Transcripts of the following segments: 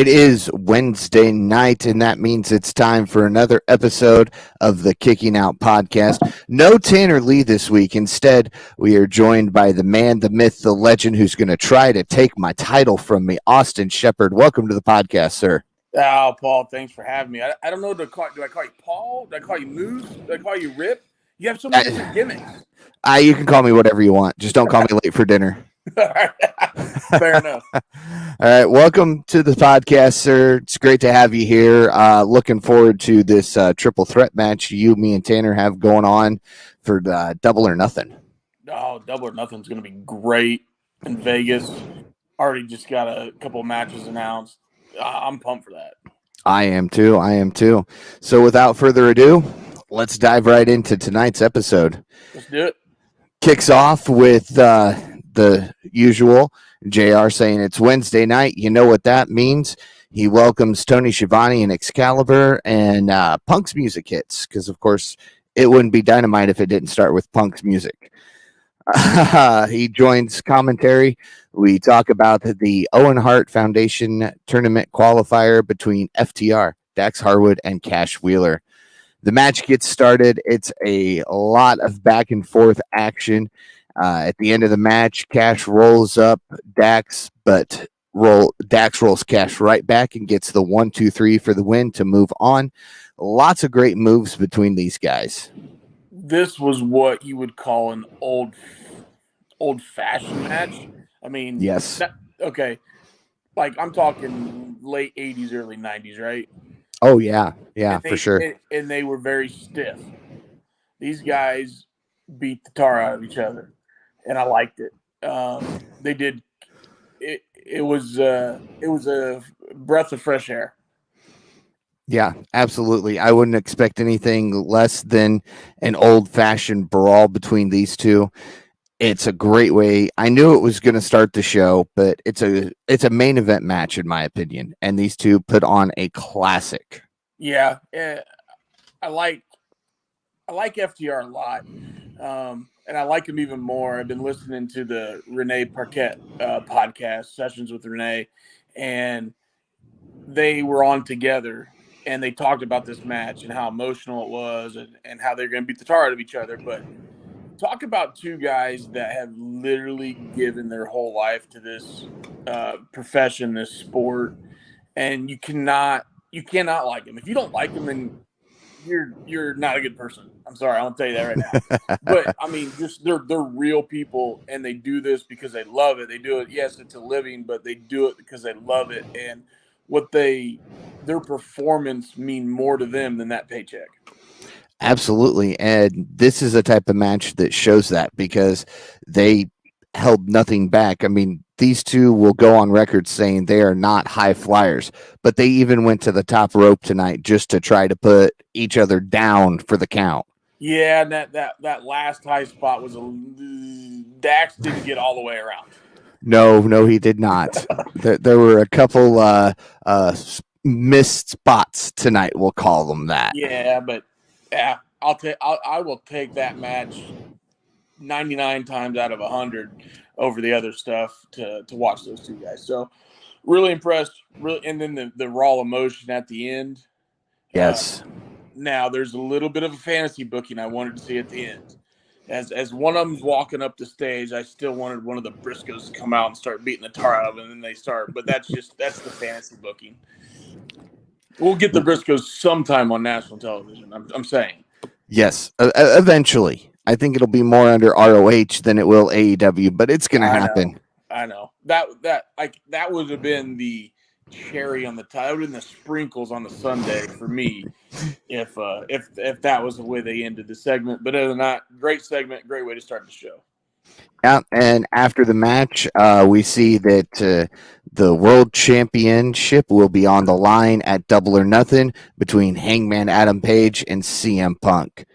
It is Wednesday night, and that means it's time for another episode of the Kicking Out podcast. No Tanner Lee this week. Instead, we are joined by the man, the myth, the legend who's going to try to take my title from me, Austin Shepard. Welcome to the podcast, sir. Oh, Paul, thanks for having me. I don't know. Do I call you Paul? Do I call you Moose? Do I call you Rip? You have so many different gimmicks. You can call me whatever you want. Just don't call me late for dinner. Fair enough. All right. Welcome to the podcast, sir. It's great to have you here. Looking forward to this triple threat match you, me, and Tanner have going on for the Double or Nothing. Oh, Double or Nothing is going to be great in Vegas. Already just got a couple of matches announced. I'm pumped for that. I am too. So without further ado, let's dive right into tonight's episode. Let's do it. Kicks off with the usual JR saying it's Wednesday night. You know what that means. He welcomes Tony Schiavone and Excalibur, and Punk's music hits because, of course, it wouldn't be Dynamite if it didn't start with Punk's music. He joins commentary. We talk about the Owen Hart Foundation tournament qualifier between FTR, Dax Harwood, and Cash Wheeler. The match gets started. It's a lot of back and forth action. At the end of the match, Cash rolls up Dax, but Dax rolls Cash right back and gets the 1-2-3 for the win to move on. Lots of great moves between these guys. This was what you would call an old-fashioned match. I mean, yes. Okay. Like, I'm talking late 80s, early 90s, right? Oh, yeah. Yeah, for sure. And they were very stiff. These guys beat the tar out of each other, and I liked it. They did. It was a breath of fresh air. Yeah, absolutely. I wouldn't expect anything less than an old-fashioned brawl between these two. It's a great way. I knew it was going to start the show, but it's a main event match in my opinion, and these two put on a classic. Yeah, I like FTR a lot, and I like him even more. I've been listening to the Renee Parquette podcast, Sessions with Renee, and they were on together, and they talked about this match and how emotional it was, and how they're going to beat the tar out of each other, but talk about two guys that have literally given their whole life to this profession, this sport, and you cannot like them. If you don't like them, then you're not a good person. I'm sorry, I won't tell you that right now. But I mean, just they're real people, and they do this because they love it. They do it. Yes, it's a living, but they do it because they love it, and their performance mean more to them than that paycheck. Absolutely. And this is a type of match that shows that because they held nothing back. I mean, these two will go on record saying they are not high flyers, but they even went to the top rope tonight just to try to put each other down for the count. Yeah, and that last high spot was Dax didn't get all the way around. No, he did not. There were a couple missed spots tonight. We'll call them that. Yeah, but yeah, I will take that match 99 times out of 100 over the other stuff to watch those two guys. So really impressed. Really, and then the raw emotion at the end. Yes. Now there's a little bit of a fantasy booking I wanted to see at the end. As one of them's walking up the stage, I still wanted one of the Briscoes to come out and start beating the tar out of them, and then they start. But that's the fantasy booking. We'll get the Briscoes sometime on national television. I'm saying. Yes, eventually. I think it'll be more under ROH than it will AEW, but it's going to happen. I know that would have been the cherry on the top. That would have been the sprinkles on the sundae for me if that was the way they ended the segment. But other than that, great segment, great way to start the show. Yeah, and after the match, we see that the World Championship will be on the line at Double or Nothing between Hangman Adam Page and CM Punk.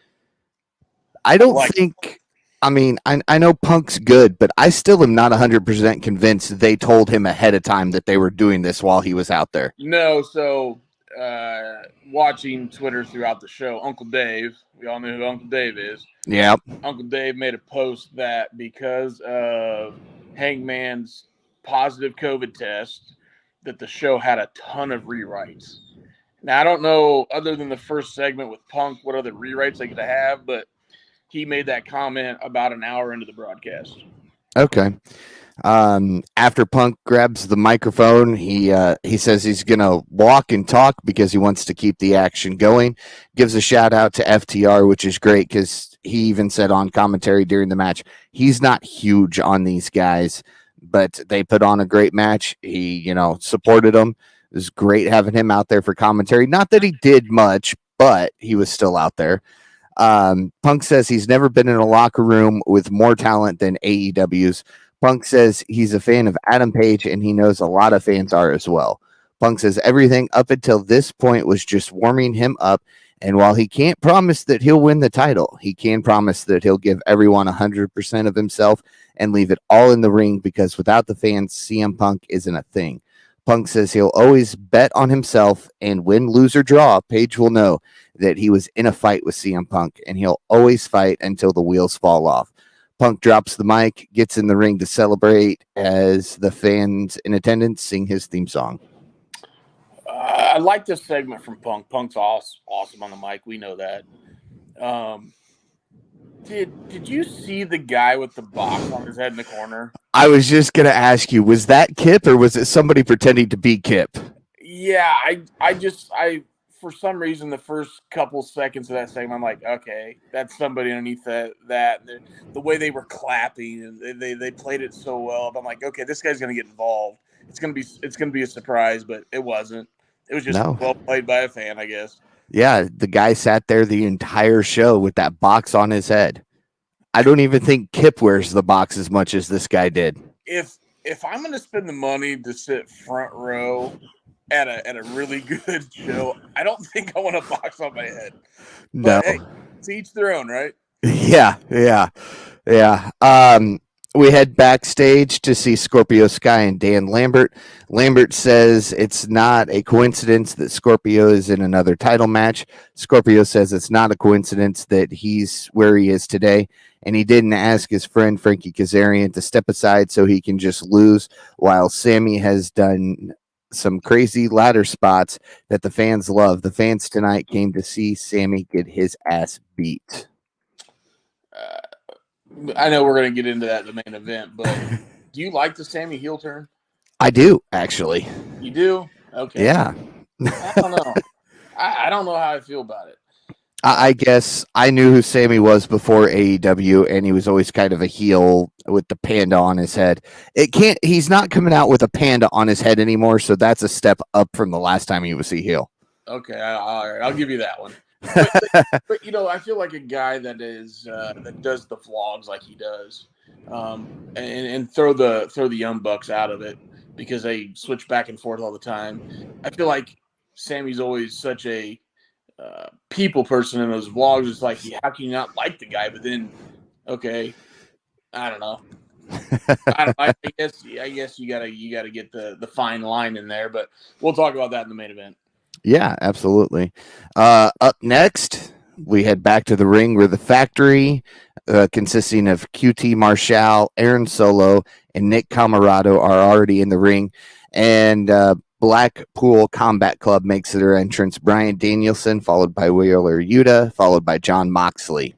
I don't think... I mean, I know Punk's good, but I still am not 100% convinced they told him ahead of time that they were doing this while he was out there. No, so watching Twitter throughout the show, Uncle Dave, we all know who Uncle Dave is. Yep. Uncle Dave made a post that because of Hangman's positive COVID test, that the show had a ton of rewrites. Now I don't know, other than the first segment with Punk, what other rewrites they could have, but he made that comment about an hour into the broadcast. Okay. After Punk grabs the microphone, he says he's gonna walk and talk because he wants to keep the action going. Gives a shout out to FTR, which is great because he even said on commentary during the match he's not huge on these guys, but they put on a great match. He supported them. It was great having him out there for commentary. Not that he did much, but he was still out there. Punk says he's never been in a locker room with more talent than AEW's. Punk says he's a fan of Adam Page, and he knows a lot of fans are as well. Punk says everything up until this point was just warming him up, and while he can't promise that he'll win the title, he can promise that he'll give everyone 100% of himself and leave it all in the ring, because without the fans, CM Punk isn't a thing. Punk says he'll always bet on himself, and win, lose, or draw, Page will know that he was in a fight with CM Punk, and he'll always fight until the wheels fall off. Punk drops the mic, gets in the ring to celebrate as the fans in attendance sing his theme song. I like this segment from Punk. Punk's awesome on the mic. We know that. Did you see the guy with the box on his head in the corner? I was just going to ask you, was that Kip or was it somebody pretending to be Kip? Yeah, I for some reason, the first couple seconds of that segment, I'm like, okay, that's somebody underneath that. The way they were clapping and they played it so well, I'm like, okay, this guy's gonna get involved. It's gonna be a surprise, but it wasn't. It was just well played by a fan, I guess. Yeah, the guy sat there the entire show with that box on his head. I don't even think Kip wears the box as much as this guy did. If I'm gonna spend the money to sit front row at a really good show, I don't think I want a box on my head. But hey, to each their own, right? Yeah. We head backstage to see Scorpio Sky and Dan Lambert. Lambert says it's not a coincidence that Scorpio is in another title match. Scorpio says it's not a coincidence that he's where he is today, and he didn't ask his friend Frankie Kazarian to step aside so he can just lose, while Sammy has done some crazy ladder spots that the fans love. The fans tonight came to see Sammy get his ass beat. I know we're going to get into that in the main event, but do you like the Sammy heel turn? I do, actually. You do? Okay. Yeah. I don't know. I don't know how I feel about it. I guess I knew who Sammy was before AEW, and he was always kind of a heel with the panda on his head. He's not coming out with a panda on his head anymore, so that's a step up from the last time he was a heel. Okay, all right, I'll give you that one. But I feel like a guy that is that does the vlogs like he does, and throw the Young Bucks out of it because they switch back and forth all the time. I feel like Sammy's always such a people person in those vlogs. It's like, how can you not like the guy? But then, okay, I don't know. I guess you gotta get the fine line in there. But we'll talk about that in the main event. Yeah, absolutely. Up next, we head back to the ring where the Factory, consisting of QT Marshall, Aaron Solo, and Nick Camarado, are already in the ring, and Blackpool Combat Club makes their entrance. Bryan Danielson, followed by Wheeler Yuta, followed by Jon Moxley.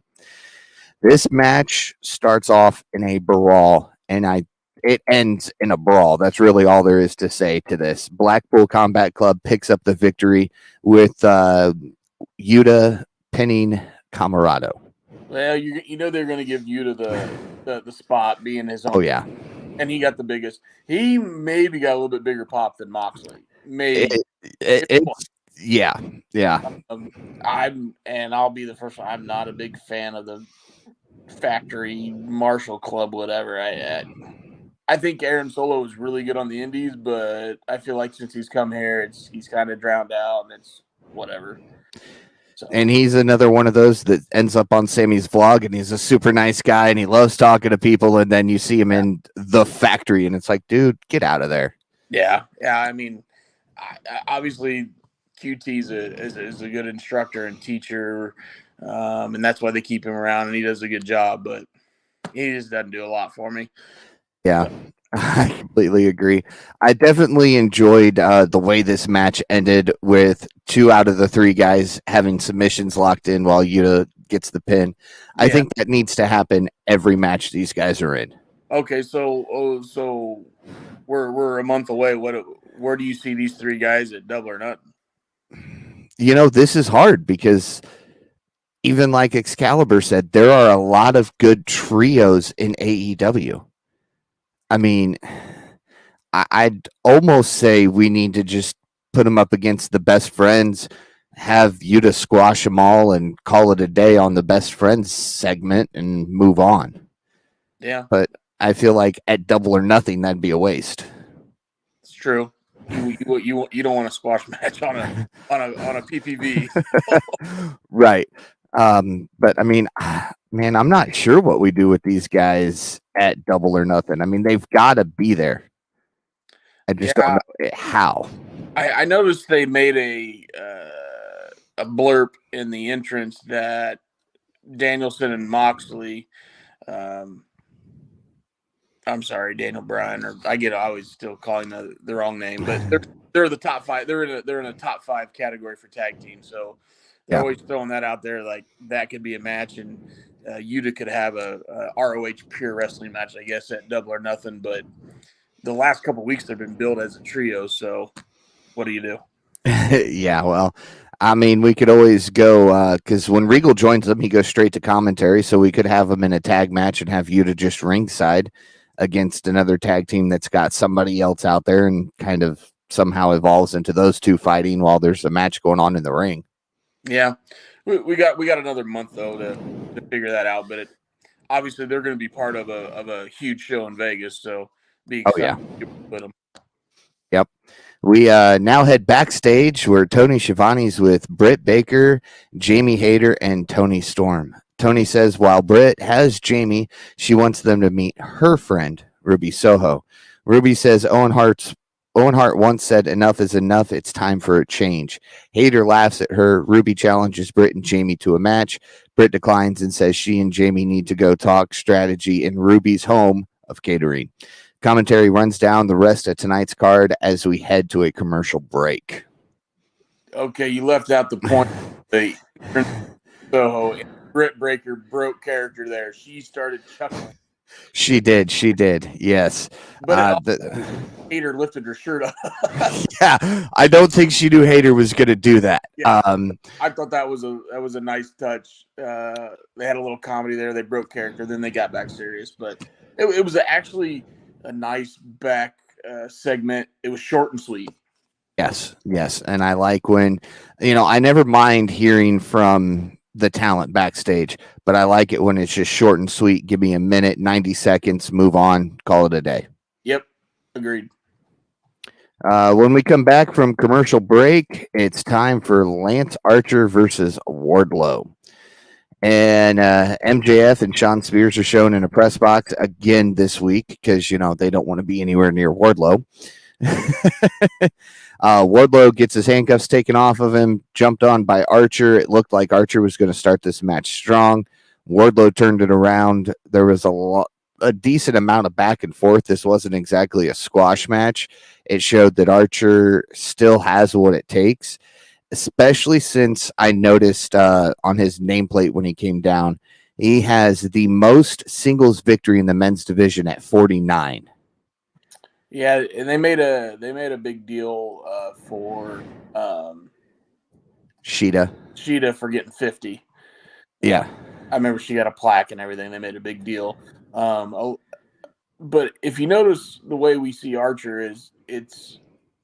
This match starts off in a brawl, and it ends in a brawl. That's really all there is to say to this. Blackpool Combat Club picks up the victory with Yuta pinning Camarado. Well, you know they're going to give Yuta the spot, being his own. Oh yeah, and he got the biggest. He maybe got a little bit bigger pop than Moxley. Maybe. Yeah. I'll be the first one. I'm not a big fan of the Factory, Marshall Club, whatever. I think Aaron Solo is really good on the indies, but I feel like since he's come here, he's kind of drowned out, and it's whatever. So. And he's another one of those that ends up on Sammy's vlog, and he's a super nice guy, and he loves talking to people, and then you see him in the Factory, and it's like, dude, get out of there. Yeah. I mean, obviously, QT is a good instructor and teacher, and that's why they keep him around, and he does a good job, but he just doesn't do a lot for me. Yeah. I completely agree. I definitely enjoyed the way this match ended with 2 out of the 3 guys having submissions locked in while Yuta gets the pin. I Yeah. think that needs to happen every match these guys are in. Okay, so we're a month away. Where do you see these 3 guys at Double or Nothing? This is hard because even like Excalibur said, there are a lot of good trios in AEW. I mean, I'd almost say we need to just put them up against the best friends, have Yuta squash them all, and call it a day on the best friends segment and move on. Yeah, But I feel like at Double or Nothing, that'd be a waste. it's true. You don't want a squash match on a PPV. Right. But I mean, man, I'm not sure what we do with these guys at Double or Nothing. I mean, they've got to be there. I just don't Yeah, know how. I noticed they made a blurb in the entrance that Danielson and Moxley. Um, I'm sorry, Daniel Bryan, or I always still calling the wrong name, but they're the top 5. They're in a top 5 category for tag team, so they're Yeah. always throwing that out there like that could be a match, and Yuta could have a ROH pure wrestling match, I guess, at Double or Nothing. But the last couple of weeks they've been billed as a trio, so what do you do? Yeah, well, I mean, we could always go because when Regal joins them, he goes straight to commentary. So we could have him in a tag match and have Yuta just ringside against another tag team that's got somebody else out there and kind of somehow evolves into those 2 fighting while there's a match going on in the ring. Yeah, we got another month though to figure that out, but obviously they're going to be part of a huge show in Vegas, so be Oh, excited yeah. to put them. Yep. We now head backstage where Tony Schiavone's with Britt Baker, Jamie Hayter, and Tony Storm. Tony says while Britt has Jamie, she wants them to meet her friend, Ruby Soho. Ruby says Owen Hart once said enough is enough, it's time for a change. Hayter laughs at her. Ruby challenges Britt and Jamie to a match. Britt declines and says she and Jamie need to go talk strategy in Ruby's home of catering. Commentary runs down the rest of tonight's card as we head to a commercial break. Okay, you left out the point. So Britt Baker broke character there. She started chuckling. She did. Yes. But Hater lifted her shirt up. Yeah, I don't think she knew Hayter was going to do that. Yeah, I thought that was a nice touch. They had a little comedy there. They broke character, then they got back serious. But it was actually a nice back segment. It was short and sweet. Yes. And I like when, I never mind hearing from the talent backstage, but I like it when it's just short and sweet. Give me a minute, 90 seconds, move on, call it a day. Yep, agreed. When we come back from commercial break, it's time for Lance Archer versus Wardlow. And MJF and Sean Spears are shown in a press box again this week because, they don't want to be anywhere near Wardlow. Wardlow gets his handcuffs taken off of him, jumped on by Archer. It looked like Archer was going to start this match strong. Wardlow turned it around. There was a decent amount of back and forth. This wasn't exactly a squash match. It showed that Archer still has what it takes, especially since I noticed on his nameplate when he came down, he has the most singles victory in the men's division at 49. Yeah, and they made a big deal for Sheeta for getting 50. Yeah. I remember she got a plaque and everything. They made a big deal. But if you notice the way we see Archer is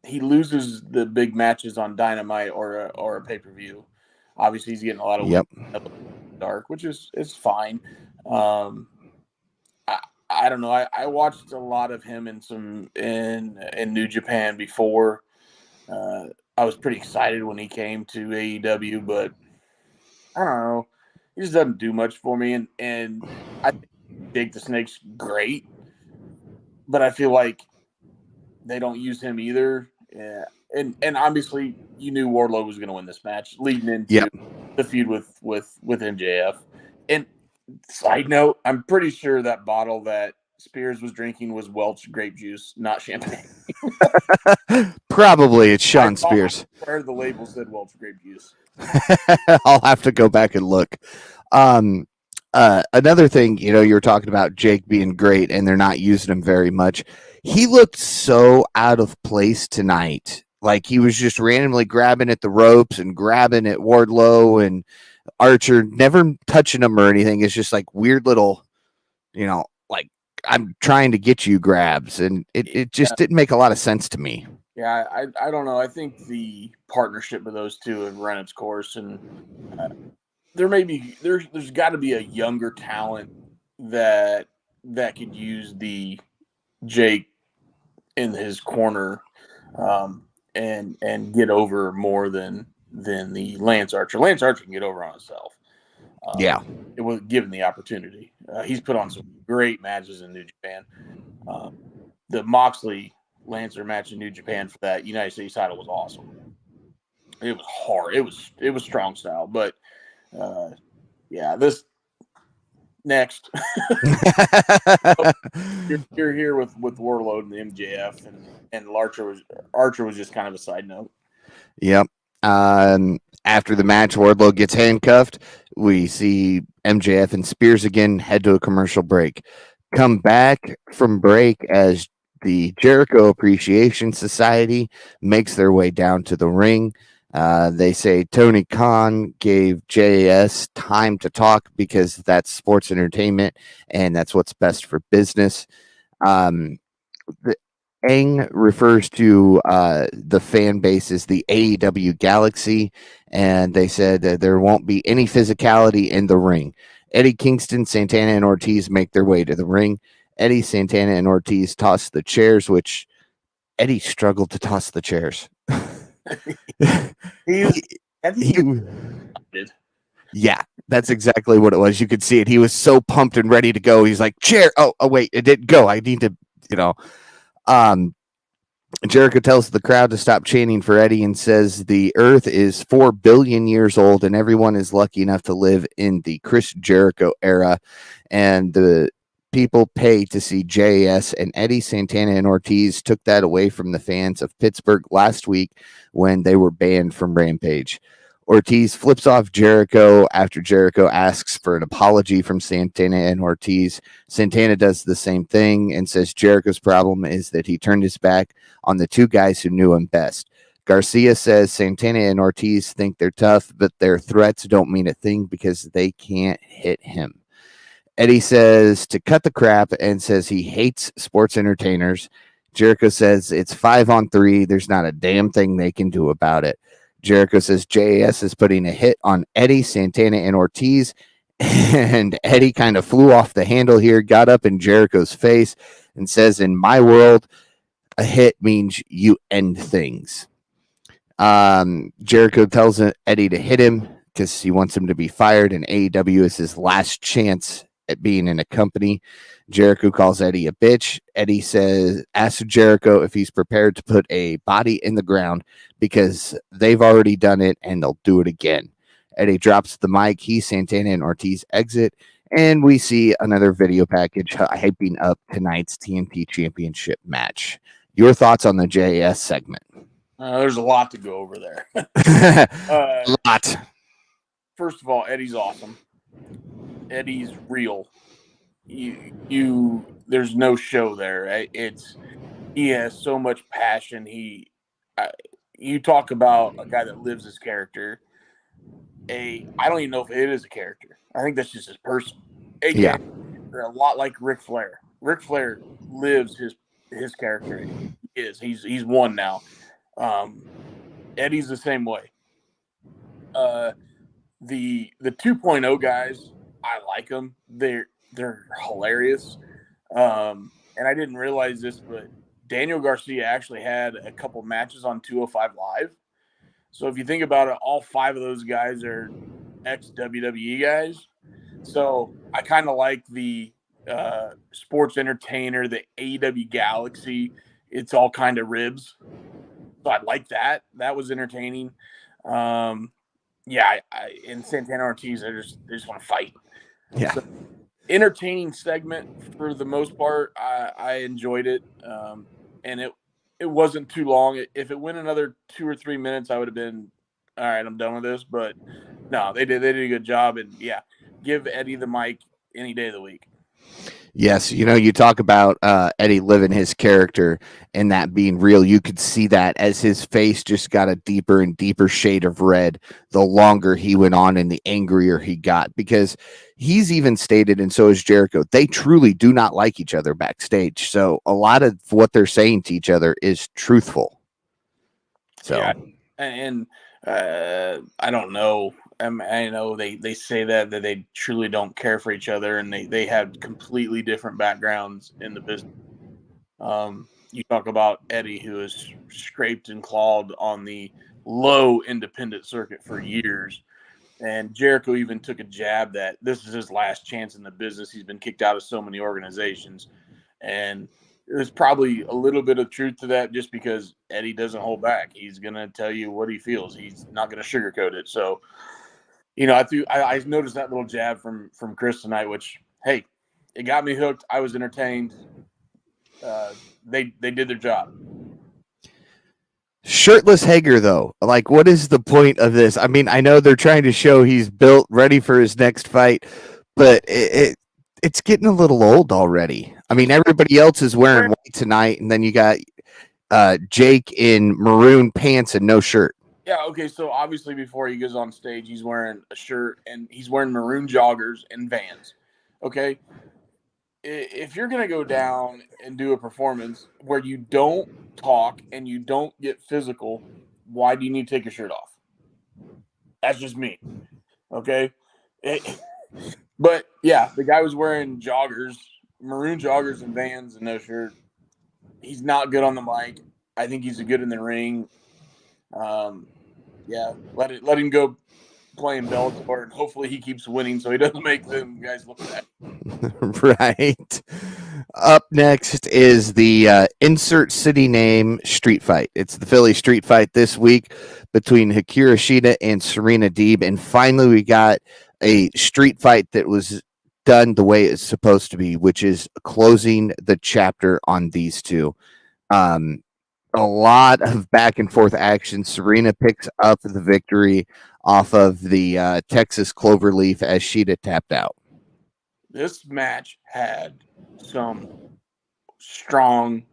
he loses the big matches on Dynamite or a pay-per-view. Obviously, he's getting a lot of dark, which is fine. I don't know. I watched a lot of him in New Japan before. I was pretty excited when he came to AEW, but I don't know. He just doesn't do much for me. And I think Jake the Snake's great, but I feel like they don't use him either. Yeah. And obviously you knew Wardlow was going to win this match leading into the feud with MJF. And side note, I'm pretty sure that bottle that Spears was drinking was Welch grape juice, not champagne. Probably it's Sean Spears. I swear the label said Welch grape juice. I'll have to go back and look. Another thing, you were talking about Jake being great and they're not using him very much. He looked so out of place tonight. Like he was just randomly grabbing at the ropes and grabbing at Wardlow and Archer, never touching him or anything. It's just like weird little, like I'm trying to get you grabs. And it just didn't make a lot of sense to me. Yeah, I don't know. I think the partnership of those two have run its course, and there's got to be a younger talent that could use the Jake in his corner, and get over more than the Lance Archer. Lance Archer can get over on himself. It was given the opportunity. He's put on some great matches in New Japan. The Moxley Lancer match in New Japan for that United States title was awesome. It was hard. It was strong style, but this next you're here with Wardlow and the MJF, and Archer was just kind of a side note. Yep. After the match, Wardlow gets handcuffed. We see MJF and Spears again head to a commercial break. Come back from break as the Jericho Appreciation Society makes their way down to the ring. They say Tony Khan gave JAS time to talk because that's sports entertainment and that's what's best for business. The Aang refers to the fan base as the AEW Galaxy, and they said that there won't be any physicality in the ring. Eddie Kingston, Santana, and Ortiz make their way to the ring. Eddie, Santana, and Ortiz toss the chairs, which Eddie struggled to toss the chairs. Yeah, that's exactly what it was. You could see it. He was so pumped and ready to go. He's like, chair. Oh, wait, it didn't go. I need to, Jericho tells the crowd to stop chanting for Eddie and says the earth is 4 billion years old and everyone is lucky enough to live in the Chris Jericho era. And the people pay to see JAS, and Eddie, Santana, and Ortiz took that away from the fans of Pittsburgh last week when they were banned from Rampage. Ortiz flips off Jericho after Jericho asks for an apology from Santana and Ortiz. Santana does the same thing and says Jericho's problem is that he turned his back on the two guys who knew him best. Garcia says Santana and Ortiz think they're tough, but their threats don't mean a thing because they can't hit him. Eddie says to cut the crap and says he hates sports entertainers. Jericho says it's 5-on-3. There's not a damn thing they can do about it. Jericho says JAS is putting a hit on Eddie, Santana, and Ortiz. And Eddie kind of flew off the handle here, got up in Jericho's face, and says, in my world, a hit means you end things. Jericho tells Eddie to hit him because he wants him to be fired, and AEW is his last chance at being in a company. Jericho calls Eddie a bitch. Eddie asks Jericho if he's prepared to put a body in the ground because they've already done it and they'll do it again. Eddie drops the mic. He, Santana, and Ortiz exit, and we see another video package hyping up tonight's TNT Championship match. Your thoughts on the JAS segment? There's a lot to go over there. A lot. First of all, Eddie's awesome. Eddie's real. There's no show there. Right? He has so much passion. You talk about a guy that lives his character. I don't even know if it is a character. I think that's just his person. Yeah. They're a lot like Ric Flair. Ric Flair lives his character. He's one now. Eddie's the same way. The 2.0 guys, I like them. They're hilarious. And I didn't realize this, but Daniel Garcia actually had a couple matches on 205 Live. So if you think about it, all 5 of those guys are ex-WWE guys. So I kind of like the sports entertainer, the AEW Galaxy. It's all kind of ribs. So I like that. That was entertaining. And Santana Ortiz, they just want to fight. Yeah. entertaining segment for the most part. I enjoyed it, and it wasn't too long. If it went another 2 or 3 minutes, I would have been all right. I'm done with this. But no, they did a good job, and yeah, give Eddie the mic any day of the week. Yes, you talk about Eddie living his character and that being real. You could see that as his face just got a deeper and deeper shade of red the longer he went on and the angrier he got, because he's even stated, and so is Jericho, they truly do not like each other backstage. So a lot of what they're saying to each other is truthful. So, yeah, and I don't know. I know they say that they truly don't care for each other, and they have completely different backgrounds in the business. You talk about Eddie, who has scraped and clawed on the low independent circuit for years, and Jericho even took a jab that this is his last chance in the business. He's been kicked out of so many organizations, and there's probably a little bit of truth to that, just because Eddie doesn't hold back. He's gonna tell you what he feels. He's not gonna sugarcoat it. So, I noticed that little jab from Chris tonight, which, hey, it got me hooked. I was entertained. They did their job. shirtless Hager, though, like, what is the point of this? I mean, I know they're trying to show he's built, ready for his next fight, but it's getting a little old already. I mean, everybody else is wearing white tonight, and then you got Jake in maroon pants and no shirt. Yeah, okay, so obviously before he goes on stage, he's wearing a shirt and he's wearing maroon joggers and Vans. Okay? If you're going to go down and do a performance where you don't talk and you don't get physical, why do you need to take your shirt off? That's just me. Okay? But yeah, the guy was wearing joggers, maroon joggers and Vans and no shirt. He's not good on the mic. I think he's good in the ring. Yeah, let him go playing Bellator, and hopefully he keeps winning so he doesn't make them guys look bad. Right. Up next is the insert city name street fight. It's the Philly street fight this week between Hikaru Shida and Serena Deeb. And finally, we got a street fight that was done the way it's supposed to be, which is closing the chapter on these two. A lot of back and forth action. Serena picks up the victory off of the Texas Cloverleaf as Shida tapped out. This match had some strong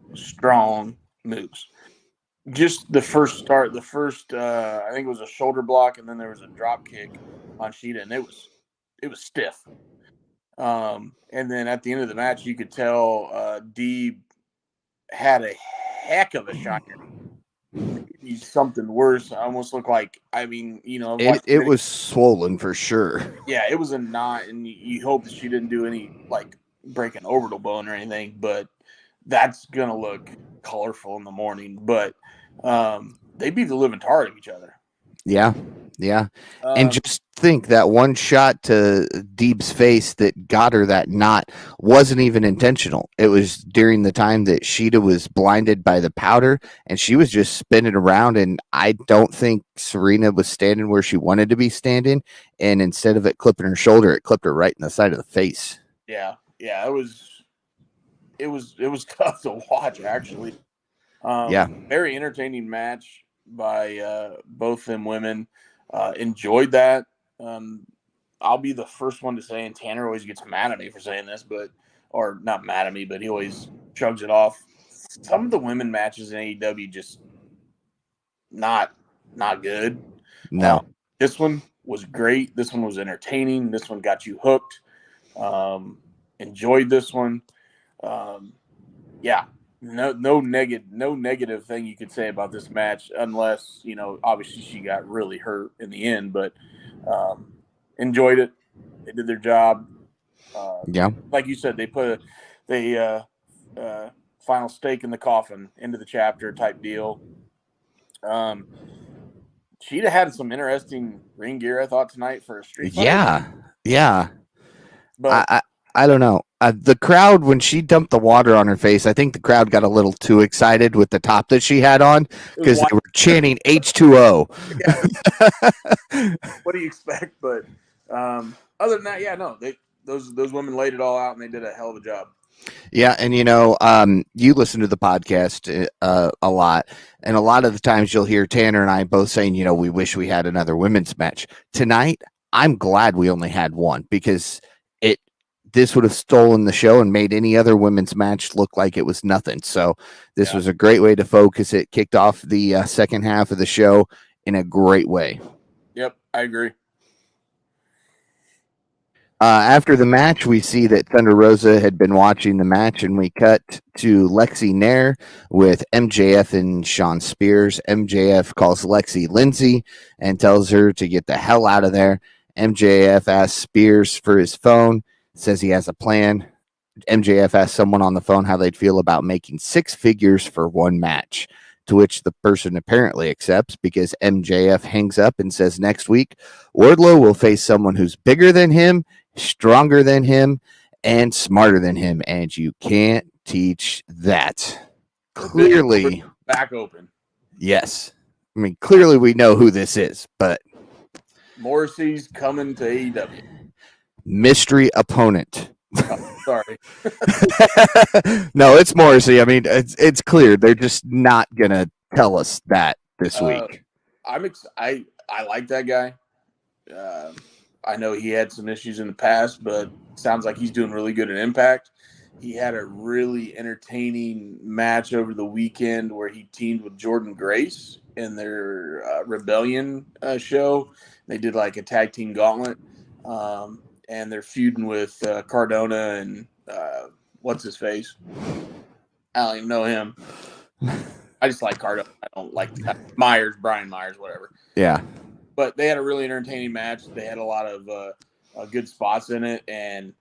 moves. Just the first start, I think it was a shoulder block, and then there was a drop kick on Shida, and it was stiff. And then at the end of the match, you could tell Deeb had a heck of a shot. He's something worse. I almost looked like, it was swollen for sure. Yeah, it was a knot, and you hope that she didn't do any like break an orbital bone or anything, but that's gonna look colorful in the morning. But they beat the living tar out of each other. Yeah. And just think that one shot to Deeb's face that got her that knot wasn't even intentional. It was during the time that Shida was blinded by the powder, and she was just spinning around, and I don't think Serena was standing where she wanted to be standing, and instead of it clipping her shoulder, it clipped her right in the side of the face. Yeah, it was tough to watch, actually. Very entertaining match by both them women. Enjoyed that. I'll be the first one to say, and Tanner always gets mad at me for saying this, or not mad at me, but he always shrugs it off. Some of the women matches in AEW just not good. No. This one was great. This one was entertaining. This one got you hooked. Enjoyed this one. Yeah. No negative thing you could say about this match, unless, obviously she got really hurt in the end, but enjoyed it. They did their job. Like you said, they put the final stake in the coffin, into the chapter type deal. She'd have had some interesting ring gear, I thought, tonight for a street fight. Yeah. But I don't know. The crowd, when she dumped the water on her face, I think the crowd got a little too excited with the top that she had on, because they were chanting H2O. Yeah. What do you expect? But other than that, yeah, no, those women laid it all out, and they did a hell of a job. Yeah, and you listen to the podcast a lot, and a lot of the times you'll hear Tanner and I both saying, we wish we had another women's match tonight. I'm glad we only had one because it this would have stolen the show and made any other women's match look like it was nothing. So this was a great way to focus it. Kicked off the second half of the show in a great way. Yep, I agree. After the match, we see that Thunder Rosa had been watching the match, and we cut to Lexi Nair with MJF and Sean Spears. MJF calls Lexi Lindsay and tells her to get the hell out of there. MJF asks Spears for his phone, says he has a plan. MJF asks someone on the phone how they'd feel about making six figures for one match, to which the person apparently accepts because MJF hangs up and says next week, Wardlow will face someone who's bigger than him, stronger than him, and smarter than him, and you can't teach that. Clearly, back open. Yes. I mean, clearly we know who this is, but Morrissey's coming to AEW. Mystery opponent. Oh, sorry. No, it's Morrissey. I mean, it's clear they're just not gonna tell us that this week. I like that guy. I know he had some issues in the past, but sounds like he's doing really good in Impact. He had a really entertaining match over the weekend where he teamed with Jordan Grace in their Rebellion show. They did like a tag team gauntlet, and they're feuding with Cardona and what's his face? I don't even know him. I just like Cardona. I don't like Myers, Brian Myers, whatever. Yeah. But they had a really entertaining match. They had a lot of good spots in it, and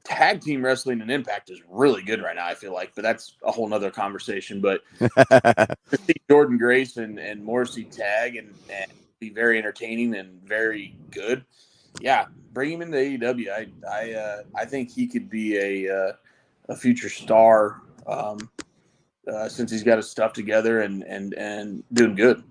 tag team wrestling and Impact is really good right now, I feel like, but that's a whole nother conversation. But to see Jordan Grace and Morrissey tag and be very entertaining and very good, yeah, bring him into AEW. I think he could be a future star since he's got his stuff together and doing good.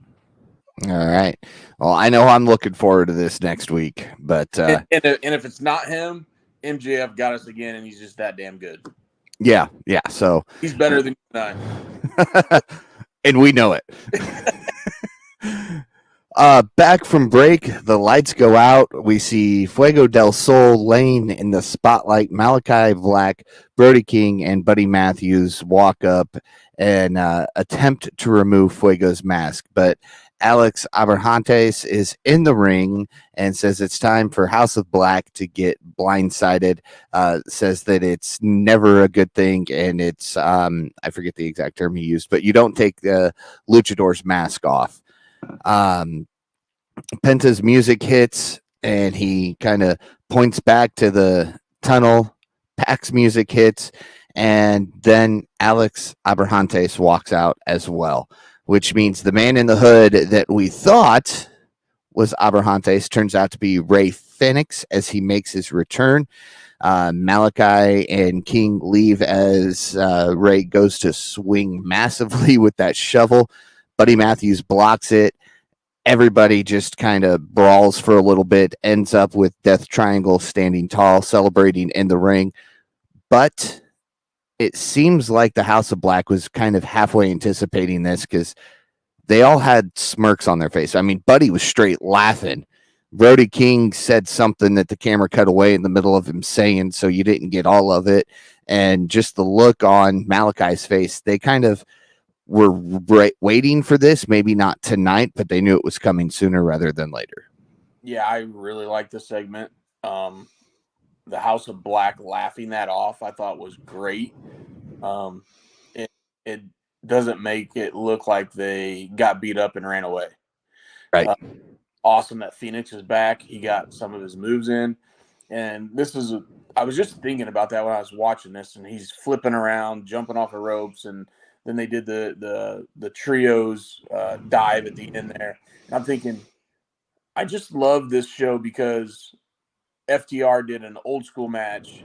All right. Well, I know I'm looking forward to this next week, but and if it's not him, MJF got us again, and he's just that damn good. Yeah. So he's better than you and I. And we know it. Back from break, the lights go out. We see Fuego del Sol laying in the spotlight. Malachi Black, Brody King, and Buddy Matthews walk up and attempt to remove Fuego's mask, but Alex Abrahantes is in the ring and says it's time for House of Black to get blindsided. Says that it's never a good thing, and it's I forget the exact term he used, but you don't take the luchador's mask off. Penta's music hits, and he kind of points back to the tunnel. Pac's music hits, and then Alex Abrahantes walks out as well, which means the man in the hood that we thought was Abrahantes turns out to be Ray Phoenix as he makes his return. Malachi and King leave as Ray goes to swing massively with that shovel. Buddy Matthews blocks it. Everybody just kind of brawls for a little bit, ends up with Death Triangle standing tall, celebrating in the ring. But it seems like the House of Black was kind of halfway anticipating this because they all had smirks on their face. I mean, Buddy was straight laughing. Brody King said something that the camera cut away in the middle of him saying, so you didn't get all of it. And just the look on Malachi's face, they kind of were waiting for this, maybe not tonight, but they knew it was coming sooner rather than later. Yeah, I really like this segment. The House of Black laughing that off, I thought was great. It doesn't make it look like they got beat up and ran away. Right. Awesome that Phoenix is back. He got some of his moves in. And I was just thinking about that when I was watching this, and he's flipping around, jumping off of ropes, and then they did the trios dive at the end there. And I'm thinking, I just love this show because FTR did an old school match,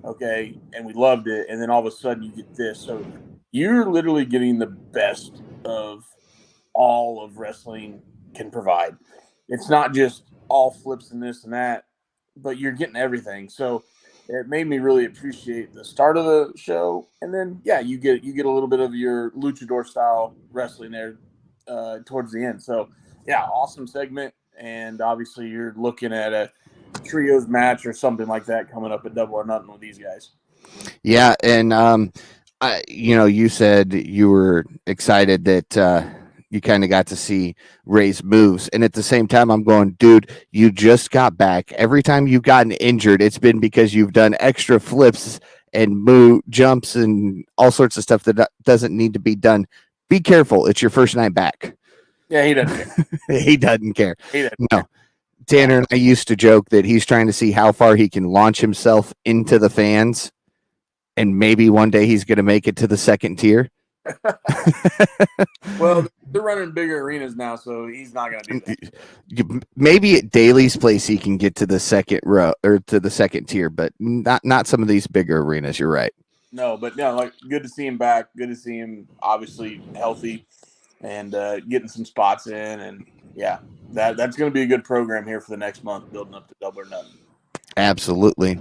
okay, and we loved it, and then all of a sudden you get this. So you're literally getting the best of all of wrestling can provide. It's not just all flips and this and that. but you're getting everything. So it made me really appreciate the start of the show, and then you get a little bit of your luchador style wrestling there towards the end. So yeah, awesome segment, and obviously you're looking at a trios match or something like that coming up at Double or Nothing with these guys. Yeah, and you said you were excited that you kind of got to see Ray's moves, and at the same time, I'm going, dude, you just got back. Every time you've gotten injured, it's been because you've done extra flips and move jumps and all sorts of stuff that doesn't need to be done. Be careful. It's your first night back. Yeah, he doesn't care. He doesn't care. He doesn't No. care. Tanner and I used to joke that he's trying to see how far he can launch himself into the fans, and maybe one day he's going to make it to the second tier. Well, they're running bigger arenas now, so he's not going to do that. Maybe at Daly's place he can get to the second row or to the second tier, but not some of these bigger arenas. You're right. No, but yeah, like good to see him back. Good to see him obviously healthy and getting some spots in, and yeah, that's going to be a good program here for the next month, building up to Double or Nothing. Absolutely.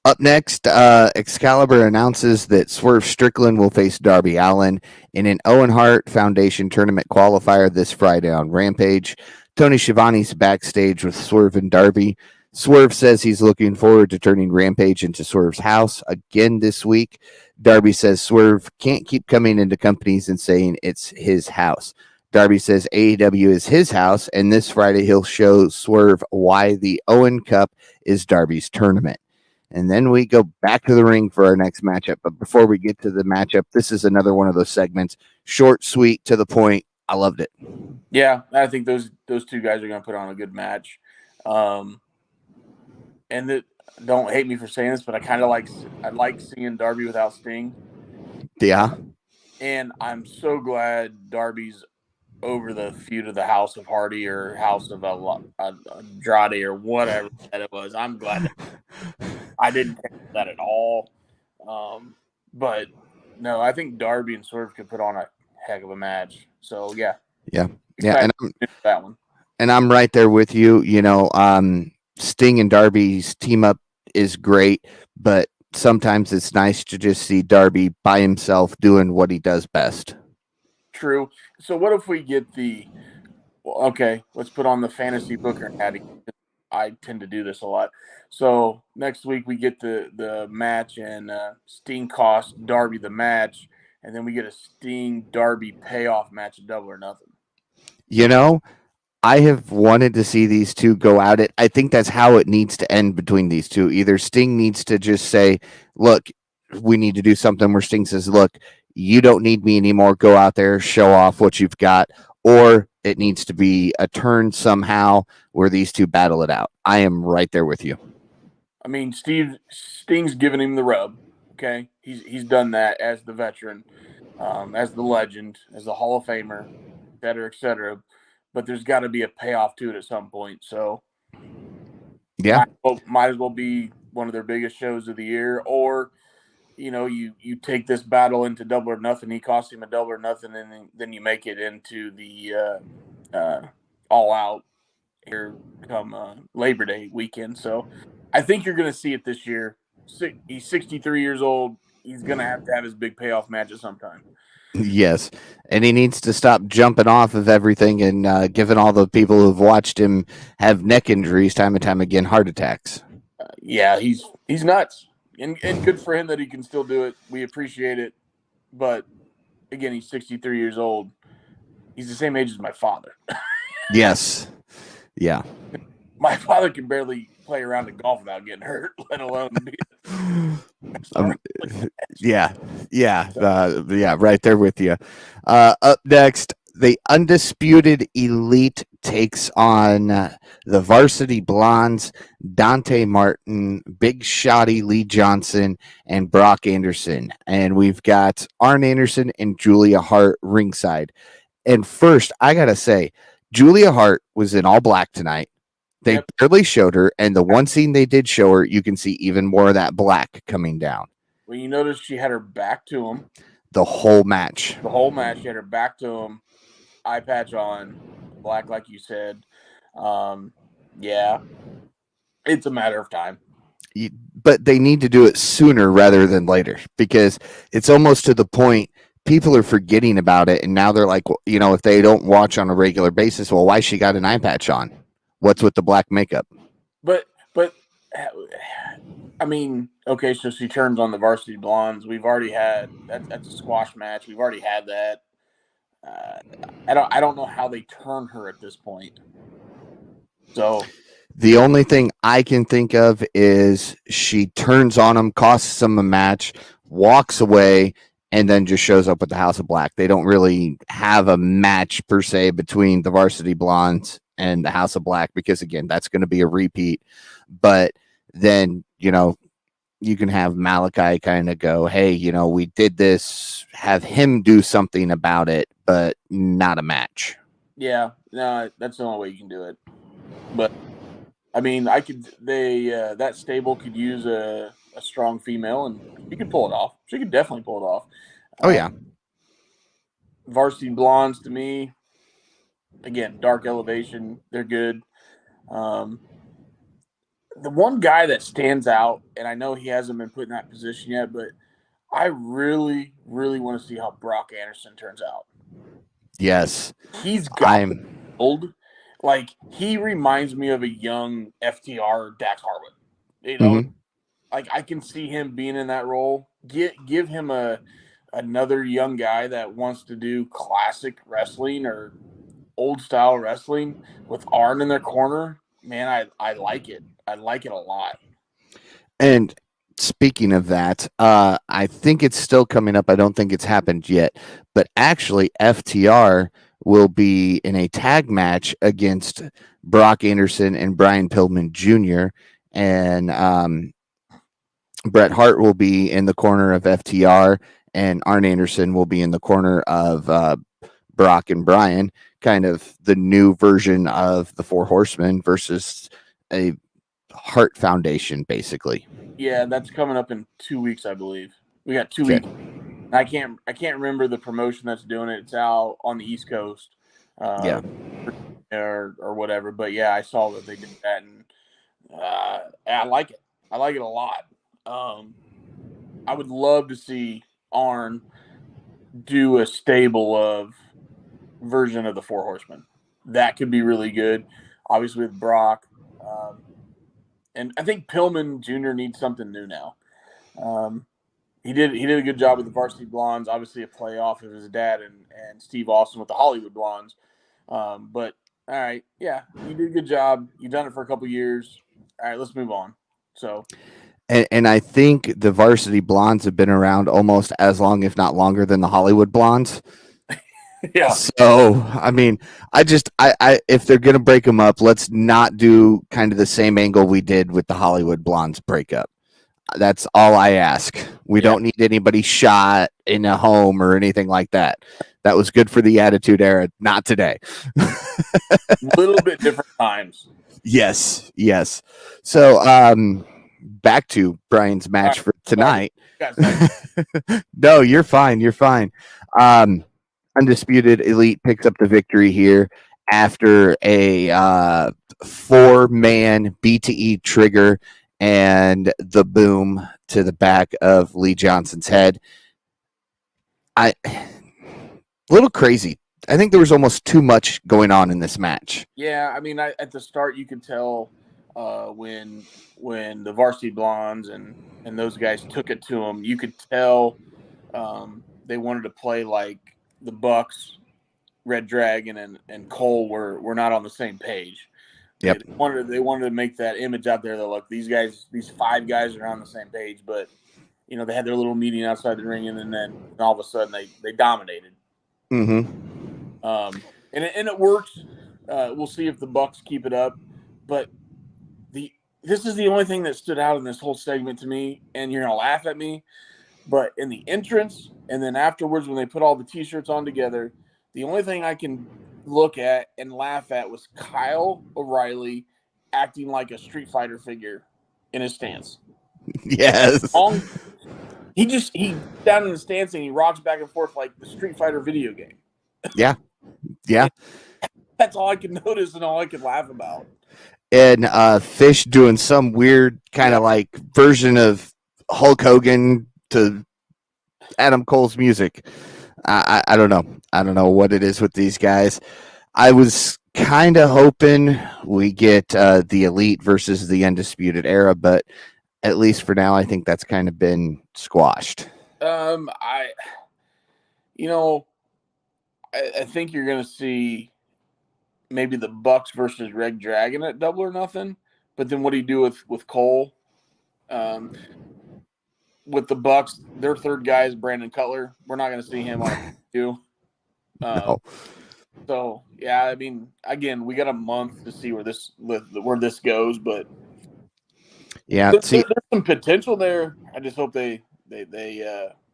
Up next, Excalibur announces that Swerve Strickland will face Darby Allin in an Owen Hart Foundation tournament qualifier this Friday on Rampage. Tony Schiavone's backstage with Swerve and Darby. Swerve says he's looking forward to turning Rampage into Swerve's house again this week. Darby says Swerve can't keep coming into companies and saying it's his house. Darby says AEW is his house, and this Friday he'll show Swerve why the Owen Cup is Darby's tournament. And then we go back to the ring for our next matchup. But before we get to the matchup, this is another one of those segments. Short, sweet, to the point. I loved it. Yeah, I think those two guys are going to put on a good match. And don't hate me for saying this, but I like seeing Darby without Sting. Yeah. And I'm so glad Darby's over the feud of the House of Hardy or House of Andrade or whatever that it was. I'm glad that I didn't care that at all. But no, I think Darby and Swerve could put on a heck of a match. So yeah. And that one. And I'm right there with you. Sting and Darby's team up is great, but sometimes it's nice to just see Darby by himself doing what he does best. True. So what if we get let's put on the fantasy booker hat. I tend to do this a lot. So next week we get the match and Sting costs Darby the match, and then we get a Sting Darby payoff match at Double or Nothing. I have wanted to see these two go at it. I think that's how it needs to end between these two. Either Sting needs to just say, look, we need to do something where Sting says, look, you don't need me anymore. Go out there, show off what you've got. Or it needs to be a turn somehow where these two battle it out. I am right there with you. I mean, Sting's giving him the rub. Okay. He's done that as the veteran, as the legend, as the Hall of Famer, et cetera, et cetera. But there's got to be a payoff to it at some point. So, yeah, might as well be one of their biggest shows of the year. Or, you take this battle into Double or Nothing. He costs him a Double or Nothing, and then you make it into the All Out here come Labor Day weekend. So, I think you're going to see it this year. He's 63 years old. He's going to have his big payoff match at some time. Yes, and he needs to stop jumping off of everything and giving all the people who've watched him have neck injuries time and time again, heart attacks. Yeah, he's nuts, and good for him that he can still do it. We appreciate it, but again, he's 63 years old. He's the same age as my father. Yes, yeah. My father can barely play around at golf without getting hurt, let alone be. Yeah, right there with you. Up next, the Undisputed Elite takes on the Varsity Blondes, Dante Martin, Big Shotty Lee Johnson, and Brock Anderson. And we've got Arn Anderson and Julia Hart ringside. And first, I got to say, Julia Hart was in all black tonight. They barely showed her, and the one scene they did show her, you can see even more of that black coming down. Well, you notice she had her back to him. The whole match. She had her back to him, eye patch on, black like you said. Yeah. It's a matter of time. But they need to do it sooner rather than later, because it's almost to the point people are forgetting about it, and now they're like, well, if they don't watch on a regular basis, well, why she got an eye patch on? What's with the black makeup? But I mean, okay, so she turns on the Varsity Blondes. We've already had that's a squash match. We've already had that. I don't know how they turn her at this point. So the only thing I can think of is she turns on him, costs him a match, walks away, and then just shows up with the House of Black. They don't really have a match per se between the Varsity Blondes and the House of Black, because again, that's going to be a repeat. But then, you can have Malachi kind of go, hey, we did this, have him do something about it, but not a match. Yeah, no, that's the only way you can do it. But I mean, that stable could use a strong female, and she could pull it off. She could definitely pull it off. Oh yeah. Varsity Blondes, to me, again, Dark Elevation, they're good. The one guy that stands out, and I know he hasn't been put in that position yet, but I really, really want to see how Brock Anderson turns out. Yes. He's got old. Like, he reminds me of a young FTR Dax Harwood. Like, I can see him being in that role. Give him another young guy that wants to do classic wrestling or old style wrestling with Arn in their corner. Man, I like it. I like it a lot. And speaking of that, I think it's still coming up. I don't think it's happened yet, but actually FTR will be in a tag match against Brock Anderson and Brian Pillman Jr. And Bret Hart will be in the corner of FTR, and Arn Anderson will be in the corner of Brock and Brian, kind of the new version of the Four Horsemen versus a Hart Foundation, basically. Yeah, that's coming up in 2 weeks, I believe. We got 2 weeks. I can't remember the promotion that's doing it. It's out on the East Coast, or whatever. But yeah, I saw that they did that, and I like it. I like it a lot. I would love to see Arn do a stable of version of the Four Horsemen. That could be really good. Obviously with Brock, and I think Pillman Jr. needs something new now. He did a good job with the Varsity Blondes. Obviously a playoff of his dad and Steve Austin with the Hollywood Blondes. But all right, yeah, you did a good job. You've done it for a couple years. All right, let's move on. So. And I think the Varsity Blondes have been around almost as long, if not longer, than the Hollywood Blondes. Yeah. So, I mean, I if they're going to break them up, let's not do kind of the same angle we did with the Hollywood Blondes breakup. That's all I ask. We don't need anybody shot in a home or anything like that. That was good for the Attitude Era, not today. Little bit different times. Yes. So, back to Brian's match for tonight. No, you're fine. Undisputed Elite picks up the victory here after a 4-man BTE trigger and the boom to the back of Lee Johnson's head. A little crazy. I think there was almost too much going on in this match. Yeah, I mean, at the start you could tell when the Varsity Blondes and those guys took it to him, you could tell they wanted to play like the Bucks, Red Dragon, and Cole were not on the same page. Yep. They wanted to make that image out there that, look, these 5 guys are on the same page, but they had their little meeting outside the ring, and then all of a sudden they dominated. Mm-hmm. And it works. We'll see if the Bucks keep it up, but this is the only thing that stood out in this whole segment to me, and you're gonna laugh at me, but in the entrance and then afterwards when they put all the T-shirts on together, the only thing I can look at and laugh at was Kyle O'Reilly acting like a Street Fighter figure in his stance. Yes. He down in the stance and he rocks back and forth like the Street Fighter video game. Yeah. That's all I could notice and all I could laugh about. and Fish doing some weird kind of like version of Hulk Hogan to Adam Cole's music. I don't know. I don't know what it is with these guys. I was kind of hoping we get the Elite versus the Undisputed Era, but at least for now, I think that's kind of been squashed. I, you know, I think you're going to see maybe the Bucks versus Red Dragon at Double or Nothing. But then what do you do with Cole? With the Bucks, their third guy is Brandon Cutler. We're not going to see him on a two. No. So yeah, I mean, again, we got a month to see where this goes, but yeah, there's some potential there. I just hope they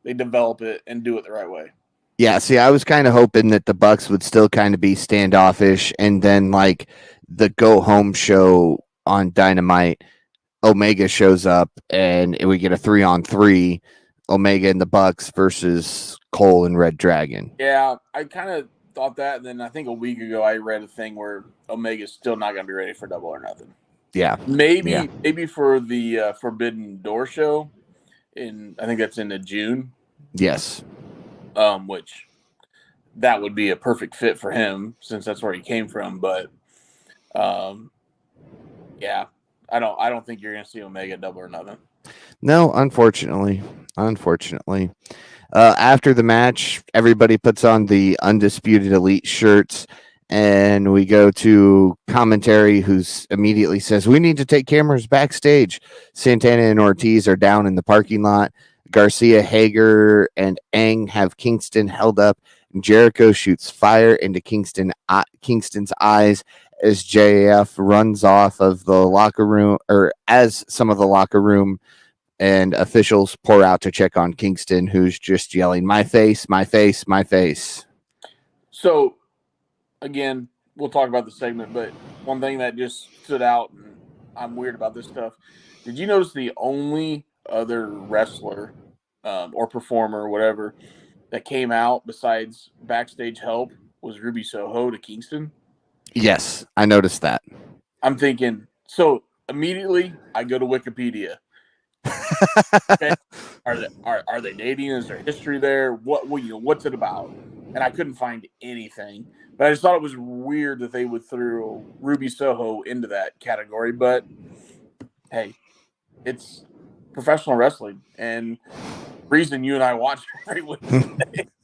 develop it and do it the right way. Yeah, see, I was kind of hoping that the Bucks would still kind of be standoffish, and then like the go home show on Dynamite, Omega shows up, and we get a 3-on-3, Omega and the Bucks versus Cole and Red Dragon. Yeah, I kind of thought that, and then I think a week ago I read a thing where Omega's still not going to be ready for Double or Nothing. Yeah, maybe for the Forbidden Door show, I think that's in June. Yes. Which that would be a perfect fit for him since that's where he came from. But yeah, I don't think you're going to see Omega Double or Nothing. No, unfortunately. After the match, everybody puts on the Undisputed Elite shirts, and we go to commentary, who's immediately says, "We need to take cameras backstage." Santana and Ortiz are down in the parking lot. Garcia, Hager, and Aang have Kingston held up. Jericho shoots fire into Kingston's eyes as JF runs off of the locker room, or as some of the locker room and officials pour out to check on Kingston, who's just yelling, "My face, my face, my face." So, again, we'll talk about the segment, but one thing that just stood out, and I'm weird about this stuff. Did you notice the only other wrestler or performer or whatever that came out besides backstage help was Ruby Soho to Kingston? Yes, I noticed that. I'm thinking, so immediately I go to Wikipedia. Okay. Are they dating? Is there history there? What's it about? And I couldn't find anything. But I just thought it was weird that they would throw Ruby Soho into that category. But hey, it's professional wrestling, and reason you and I watch every week.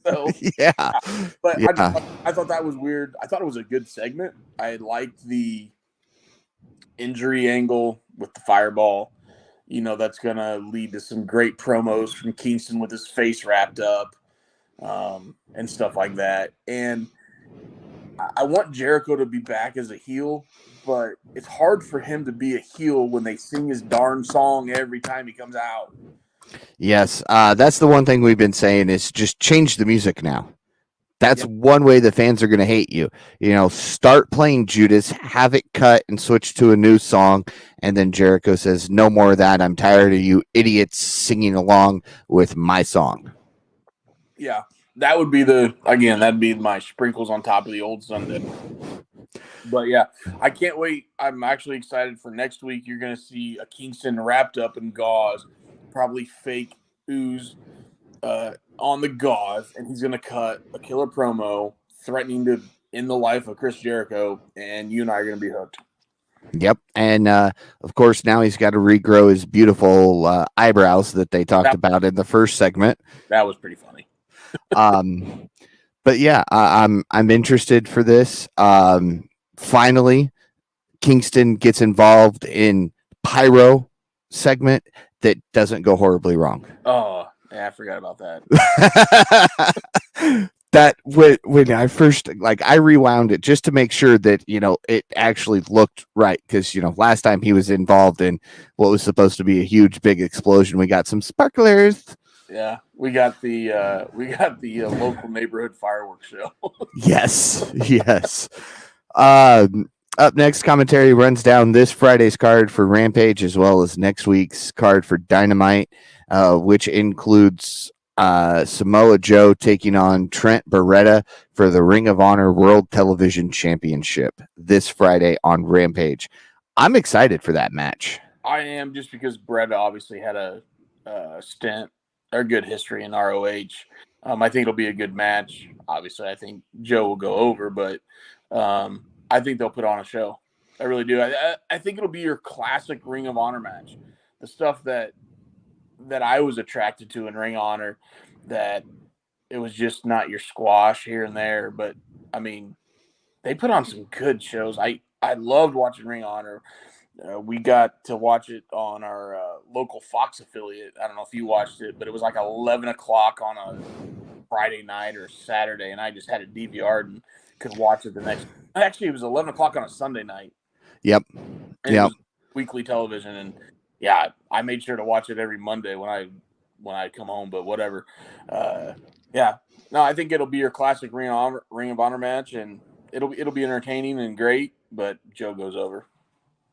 So yeah. But yeah. I thought that was weird. I thought it was a good segment. I liked the injury angle with the fireball. That's going to lead to some great promos from Kingston with his face wrapped up and stuff like that. And I want Jericho to be back as a heel, but it's hard for him to be a heel when they sing his darn song every time he comes out. Yes, that's the one thing we've been saying is just change the music now. That's one way the fans are going to hate you. Start playing Judas, have it cut and switch to a new song. And then Jericho says, "No more of that. I'm tired of you idiots singing along with my song." Yeah, that would be that'd be my sprinkles on top of the old Sunday. But yeah, I can't wait. I'm actually excited for next week. You're going to see a Kingston wrapped up in gauze, probably fake ooze on the gauze, and he's going to cut a killer promo threatening to end the life of Chris Jericho, and you and I are going to be hooked. Yep. And of course, now he's got to regrow his beautiful eyebrows that they talked about in the first segment. That was pretty funny. But yeah, I'm interested for this. Finally, Kingston gets involved in pyro segment that doesn't go horribly wrong. Oh, yeah, I forgot about that. That when I first I rewound it just to make sure that it actually looked right, because last time he was involved in what was supposed to be a huge big explosion, we got some sparklers. Yeah, we got the local neighborhood fireworks show. Yes. Up next, commentary runs down this Friday's card for Rampage as well as next week's card for Dynamite, which includes Samoa Joe taking on Trent Beretta for the Ring of Honor World Television Championship this Friday on Rampage. I'm excited for that match. I am, just because Brett obviously had a stint or good history in ROH. I think it'll be a good match. Obviously, I think Joe will go over, but I think they'll put on a show. I really do. I think it'll be your classic Ring of Honor match. The stuff that I was attracted to in Ring of Honor, that it was just not your squash here and there. But I mean, they put on some good shows. I loved watching Ring of Honor. We got to watch it on our local Fox affiliate. I don't know if you watched it, but it was like 11 o'clock on a Friday night or Saturday, and I just had it DVR'd and could watch it the next. Actually, it was 11 o'clock on a Sunday night. Yep. And it was weekly television, and yeah, I made sure to watch it every Monday when I come home. But whatever. Yeah, no, I think it'll be your classic Ring of Honor match, and it'll be entertaining and great. But Joe goes over.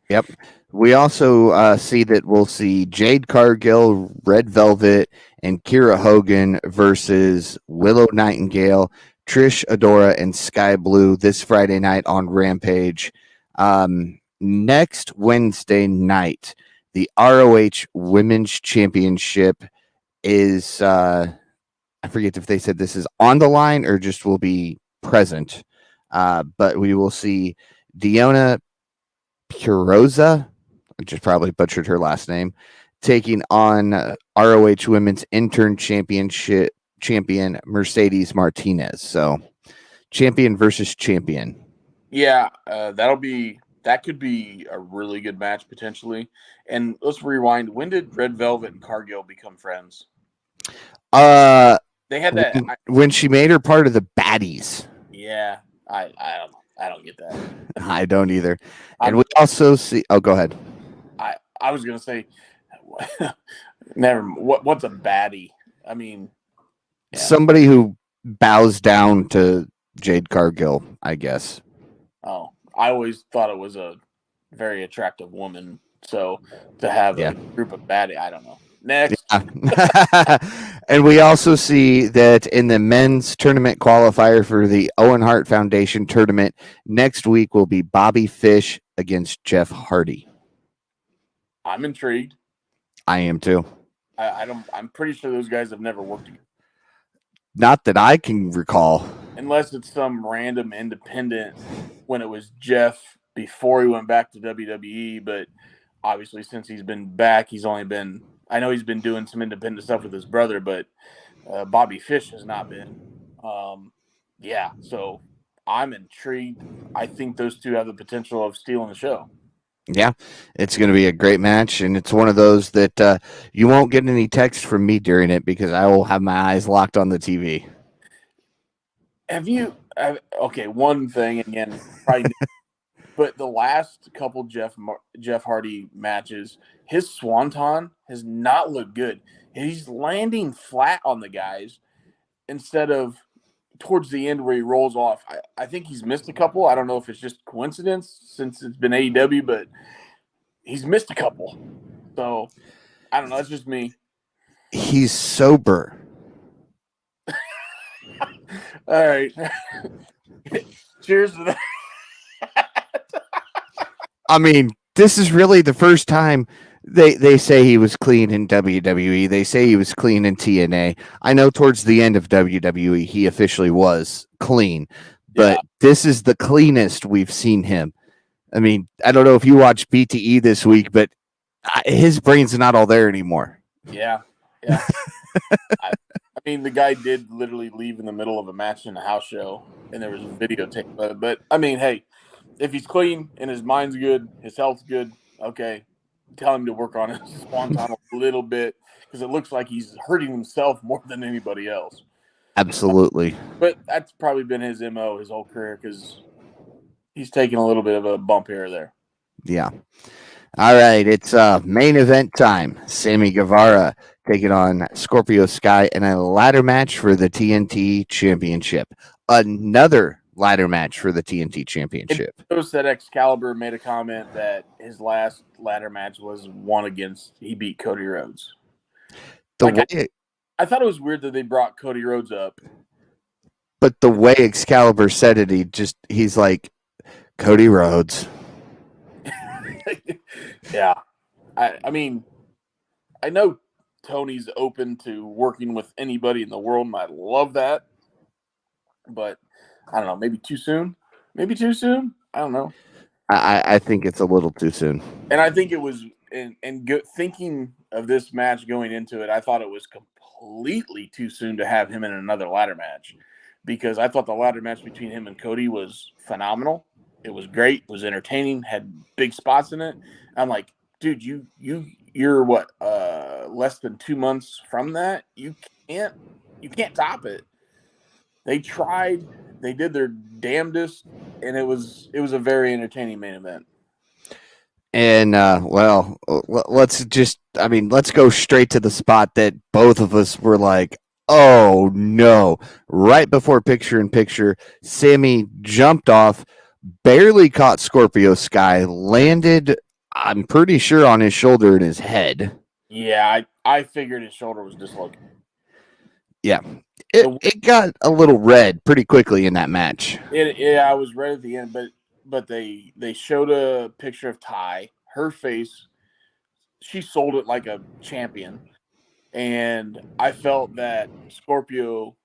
Yep. We also see that we'll see Jade Cargill, Red Velvet, and Kira Hogan versus Willow Nightingale, Trish Adora, and Sky Blue this Friday night on Rampage. Next Wednesday night, the ROH Women's Championship is, I forget if they said this is on the line or just will be present, but we will see Deonna Puroza, I just probably butchered her last name, taking on ROH Women's Intern Championship champion Mercedes Martinez. So, champion versus champion. Yeah, that could be a really good match potentially. And let's rewind. When did Red Velvet and Cargill become friends? They had that when she made her part of the baddies. Yeah, I don't get that. I don't either. And we also see. Oh, go ahead. I was gonna say, never. What's a baddie? I mean, somebody who bows down to Jade Cargill, I guess. Oh, I always thought it was a very attractive woman. So to have a group of baddie, I don't know. Next. Yeah. And we also see that in the men's tournament qualifier for the Owen Hart Foundation tournament, next week will be Bobby Fish against Jeff Hardy. I'm intrigued. I am too. I'm pretty sure those guys have never worked together. Not that I can recall. Unless it's some random independent when it was Jeff before he went back to WWE. But obviously, since he's been back, I know he's been doing some independent stuff with his brother, but Bobby Fish has not been. So I'm intrigued. I think those two have the potential of stealing the show. Yeah, it's going to be a great match, and it's one of those that you won't get any text from me during it because I will have my eyes locked on the TV. One thing, again, probably, but the last couple Jeff Hardy matches, his swanton has not looked good. He's landing flat on the guys instead of towards the end where he rolls off. I think he's missed a couple. I don't know if it's just coincidence since it's been AEW, but he's missed a couple. So I don't know. It's just me. He's sober. All right. Cheers to that. I mean, this is really the first time they say he was clean in WWE. They say he was clean in TNA. I know towards the end of WWE, he officially was clean, but this is the cleanest we've seen him. I mean, I don't know if you watched BTE this week, but his brain's not all there anymore. Yeah. I mean, the guy did literally leave in the middle of a match in a house show, and there was a videotape of it. But, I mean, hey, if he's clean and his mind's good, his health's good, okay, tell him to work on his swanton a little bit because it looks like he's hurting himself more than anybody else. Absolutely. But that's probably been his MO his whole career because he's taking a little bit of a bump here or there. Yeah. All right, it's main event time. Sammy Guevara taking on Scorpio Sky in a ladder match for the TNT Championship. Another ladder match for the TNT Championship. It shows that Excalibur made a comment that his last ladder match was he beat Cody Rhodes. I thought it was weird that they brought Cody Rhodes up. But the way Excalibur said it, he's like, Cody Rhodes. Yeah. I mean, I know Tony's open to working with anybody in the world, and I love that. But I don't know, maybe too soon? Maybe too soon? I don't know. I think it's a little too soon. And I think it was, thinking of this match going into it, I thought it was completely too soon to have him in another ladder match, because I thought the ladder match between him and Cody was phenomenal. It was great, was entertaining, had big spots in it. I'm like, dude, you're what, less than 2 months from that? You can't top it. They tried, they did their damnedest, and it was a very entertaining main event. And let's go straight to the spot that both of us were like, oh no. Right before picture in picture, Sammy jumped off, barely caught Scorpio Sky, landed, I'm pretty sure, on his shoulder and his head. Yeah, I figured his shoulder was dislocated. Yeah. It got a little red pretty quickly in that match. I was right at the end, but they showed a picture of Ty, her face. She sold it like a champion, and I felt that Scorpio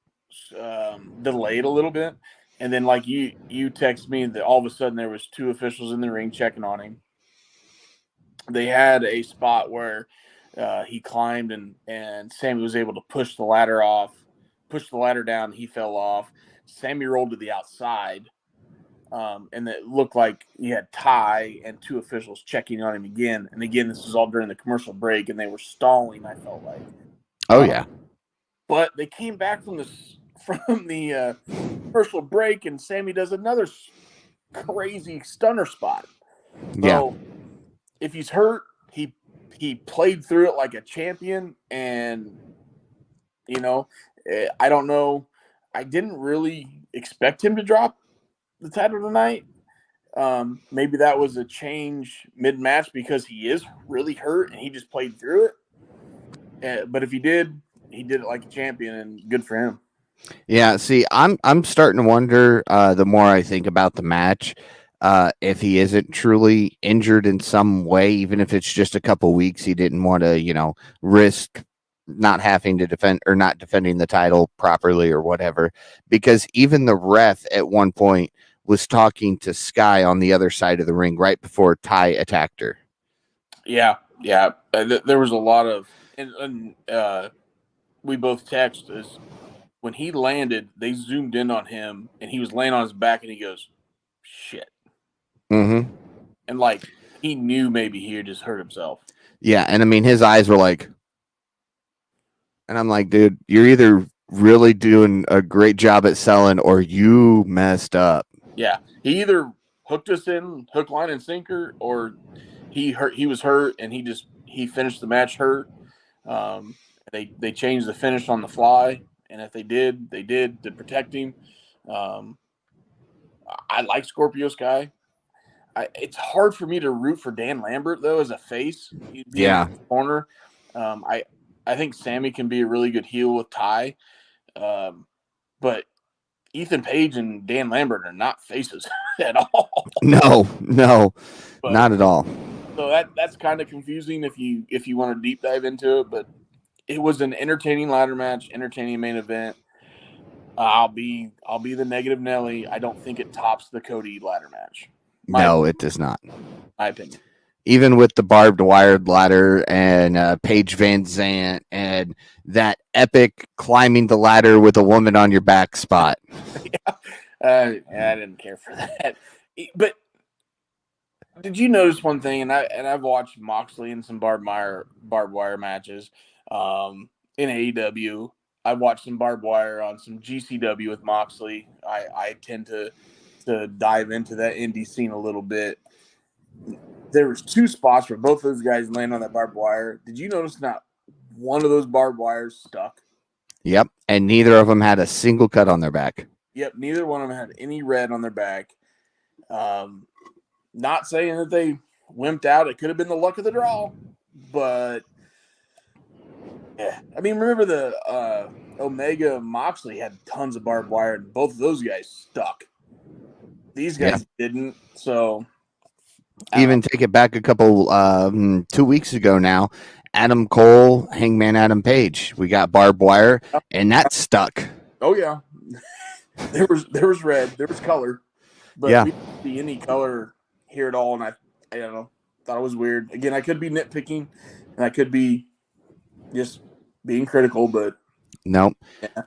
delayed a little bit, and then like you text me that all of a sudden there was 2 officials in the ring checking on him. They had a spot where he climbed and Sammy was able to push the ladder down. He fell off. Sammy rolled to the outside, and it looked like he had Ty and 2 officials checking on him again. And again, this was all during the commercial break, and they were stalling, I felt like. Oh, yeah. But they came back from the commercial break, and Sammy does another crazy stunner spot. Yeah. So if he's hurt, he played through it like a champion, and I don't know. I didn't really expect him to drop the title tonight. Maybe that was a change mid-match because he is really hurt and he just played through it. But if he did it like a champion, and good for him. Yeah, see, I'm starting to wonder, the more I think about the match, if he isn't truly injured in some way, even if it's just a couple weeks. He didn't want to, risk not having to defend or not defending the title properly or whatever, because even the ref at one point was talking to Sky on the other side of the ring right before Ty attacked her. Yeah. There was a lot of, and we both texted, when he landed, they zoomed in on him, and he was laying on his back, and he goes, "Shit." Mm-hmm. And like, he knew maybe he had just hurt himself. Yeah, and I mean, his eyes were like, and I'm like, dude, you're either really doing a great job at selling or you messed up. Yeah, he either hooked us in hook, line, and sinker, or he was hurt, and he finished the match hurt. They changed the finish on the fly, and if they did to protect him. I like Scorpio Sky. It's hard for me to root for Dan Lambert though as a face. Yeah, corner. I think Sammy can be a really good heel with Ty, but Ethan Page and Dan Lambert are not faces at all. No, But, not at all. So that's kind of confusing if you want to deep dive into it. But it was an entertaining ladder match, entertaining main event. I'll be the negative Nelly. I don't think it tops the Cody ladder match. It does not. My opinion. Even with the barbed wire ladder and Paige Van Zant and that epic climbing the ladder with a woman on your back spot. I didn't care for that. But did you notice one thing? And I've watched Moxley in some barbed wire matches in AEW. I've watched some barbed wire on some GCW with Moxley. I tend to dive into that indie scene a little bit. There was 2 spots where both those guys land on that barbed wire. Did you notice not one of those barbed wires stuck? Yep, and neither of them had a single cut on their back. Yep, neither one of them had any red on their back. Not saying that they wimped out. It could have been the luck of the draw, but yeah. I mean, remember the Omega Moxley had tons of barbed wire, and both of those guys stuck. These guys didn't. So Even take it back a couple 2 weeks ago now. Adam Cole, Hangman Adam Page. We got barbed wire, and that stuck. Oh yeah, there was red, there was color, but we didn't see any color here at all, and I don't know, thought it was weird. Again, I could be nitpicking, and I could be just being critical, but nope. Yeah.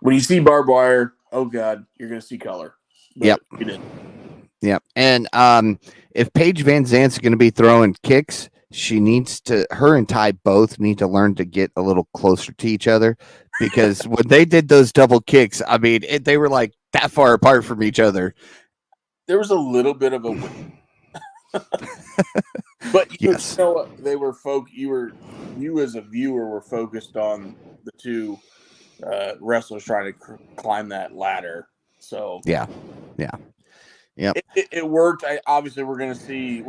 When you see barbed wire, oh god, you're gonna see color. But Yep. You did. Yep. And if Paige Van Zant's going to be throwing kicks, she needs to. Her and Ty both need to learn to get a little closer to each other, because when they did those double kicks, I mean, they were like that far apart from each other. There was a little bit of a but yes. you know what? They were you as a viewer were focused on the two wrestlers trying to climb that ladder. So yeah. Yep. It worked. Obviously we're gonna see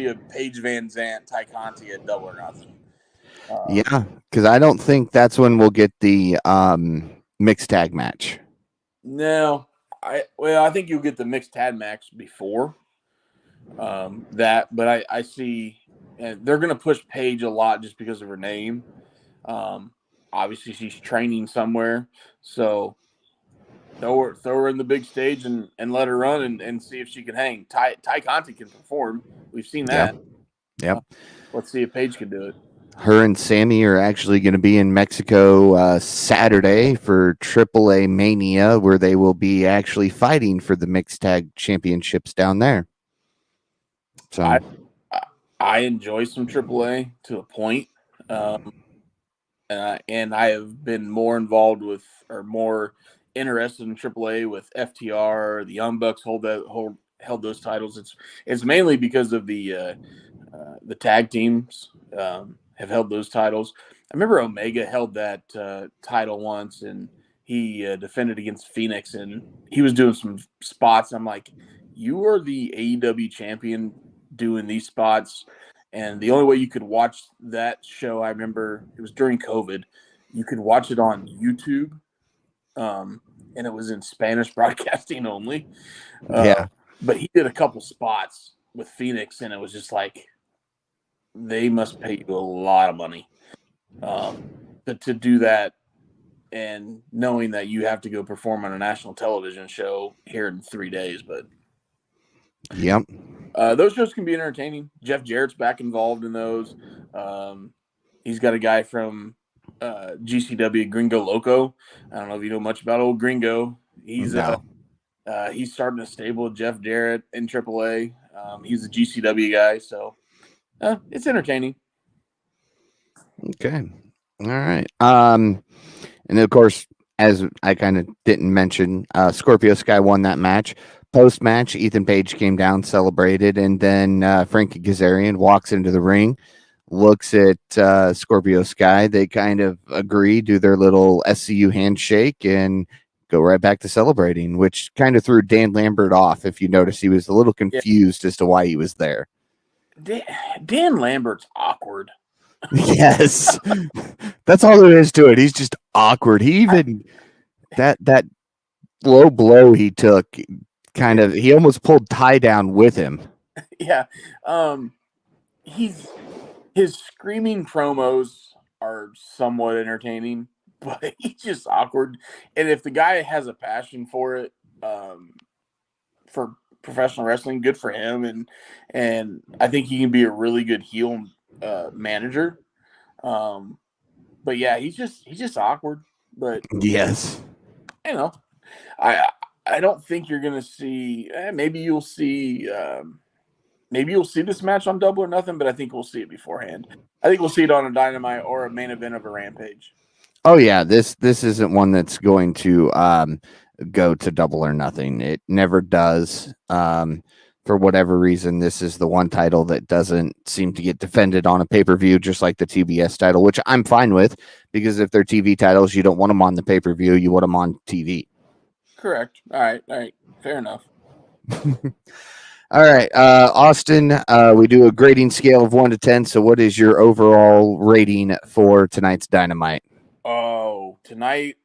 a Paige Van Zant Ty Conti at Double or Nothing. Yeah, because I don't think that's when we'll get the mixed tag match. No, I think you'll get the mixed tag match before that, but I see they're going to push Paige a lot just because of her name. Obviously, she's training somewhere, so throw her in the big stage and let her run and see if she can hang. Ty Conti can perform. We've seen that. Yep. Let's see if Paige can do it. Her and Sammy are actually going to be in Mexico Saturday for AAA Mania, where they will be actually fighting for the mixed tag championships down there. So I enjoy some AAA to a point, and I have been more involved with or more interested in AAA with FTR. The Young Bucks held those titles. It's mainly because of the tag teams have held those titles. I remember Omega held that title once, and he defended against Phoenix, and he was doing some spots. I'm like, you are the AEW champion doing these spots. And the only way you could watch that show, I remember it was during COVID, you could watch it on YouTube. And it was in Spanish broadcasting only. But he did a couple spots with Phoenix, and it was just like, they must pay you a lot of money to do that, and knowing that you have to go perform on a national television show here in 3 days. But yep. Those shows can be entertaining. Jeff Jarrett's back involved in those. He's got a guy from GCW, Gringo Loco. I don't know if you know much about old Gringo. He's starting a stable with Jeff Jarrett in AAA. He's a GCW guy, so it's entertaining. Okay. All right. And of course, as I kind of didn't mention, Scorpio Sky won that match. Post match, Ethan Page came down, celebrated, and then Frankie Kazarian walks into the ring, looks at Scorpio Sky. They kind of agree, do their little SCU handshake, and go right back to celebrating, which kind of threw Dan Lambert off. If you notice, he was a little confused as to why he was there. Dan Lambert's awkward. Yes, that's all there is to it. He's just awkward. He even that low blow he took, kind of, he almost pulled Ty down with him. Yeah, his screaming promos are somewhat entertaining, but he's just awkward. And if the guy has a passion for it, for professional wrestling, good for him. And I think he can be a really good heel manager. But yeah, he's just awkward. But yes, I don't think you're gonna see. Maybe you'll see this match on Double or Nothing, but I think we'll see it beforehand. I think we'll see it on a Dynamite or a main event of a Rampage. Oh yeah, this isn't one that's going to go to Double or Nothing. It never does. For whatever reason, this is the one title that doesn't seem to get defended on a pay-per-view, just like the TBS title, which I'm fine with, because if they're TV titles, you don't want them on the pay-per-view, you want them on TV. Correct. All right. Fair enough. All right, Austin, we do a grading scale of 1 to 10. So what is your overall rating for tonight's Dynamite? Oh, tonight,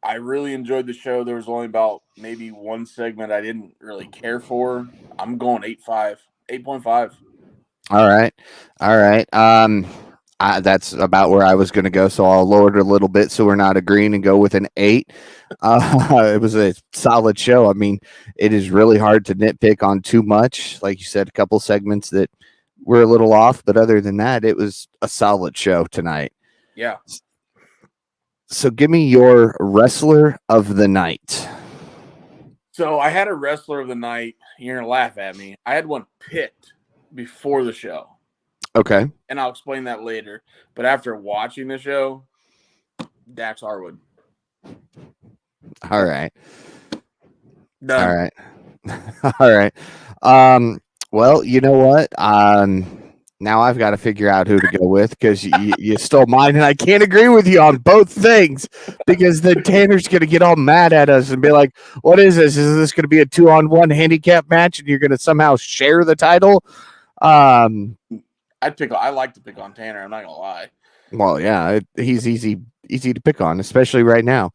I really enjoyed the show. There was only about maybe one segment I didn't really care for. I'm going 8.5. All right. All right. That's about where I was going to go, so I'll lower it a little bit so we're not agreeing and go with an 8. It was a solid show. I mean, it is really hard to nitpick on too much. Like you said, a couple segments that were a little off, but other than that, it was a solid show tonight. Yeah. So give me your wrestler of the night. So I had a wrestler of the night. You're gonna laugh at me. I had one picked before the show. Okay. And I'll explain that later. But after watching the show, Dax Harwood. All right. Done. All right. All right. Well, you know what? Now I've got to figure out who to go with because you stole mine, and I can't agree with you on both things because then Tanner's going to get all mad at us and be like, "What is this? Is this going to be a 2-on-1 handicap match, and you're going to somehow share the title?" I like to pick on Tanner. I'm not gonna lie. Well, yeah, he's easy to pick on, especially right now.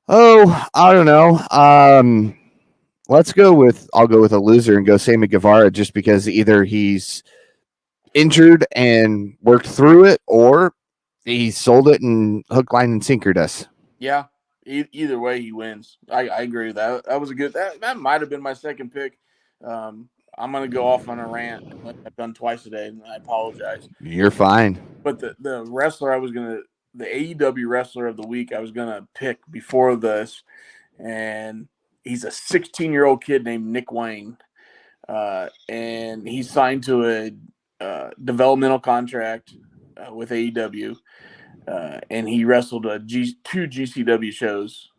Oh, I don't know. I'll go with a loser and go Sammy Guevara just because either he's injured and worked through it or he sold it and hook, line, and sinkered us. Yeah. Either way, he wins. I agree with that. That was a good. That might have been my second pick. I'm gonna go off on a rant like I've done twice today, and I apologize. You're fine. But the wrestler the AEW wrestler of the week I was gonna pick before this, and he's a 16-year-old kid named Nick Wayne, and he's signed to a developmental contract with AEW, and he wrestled two GCW shows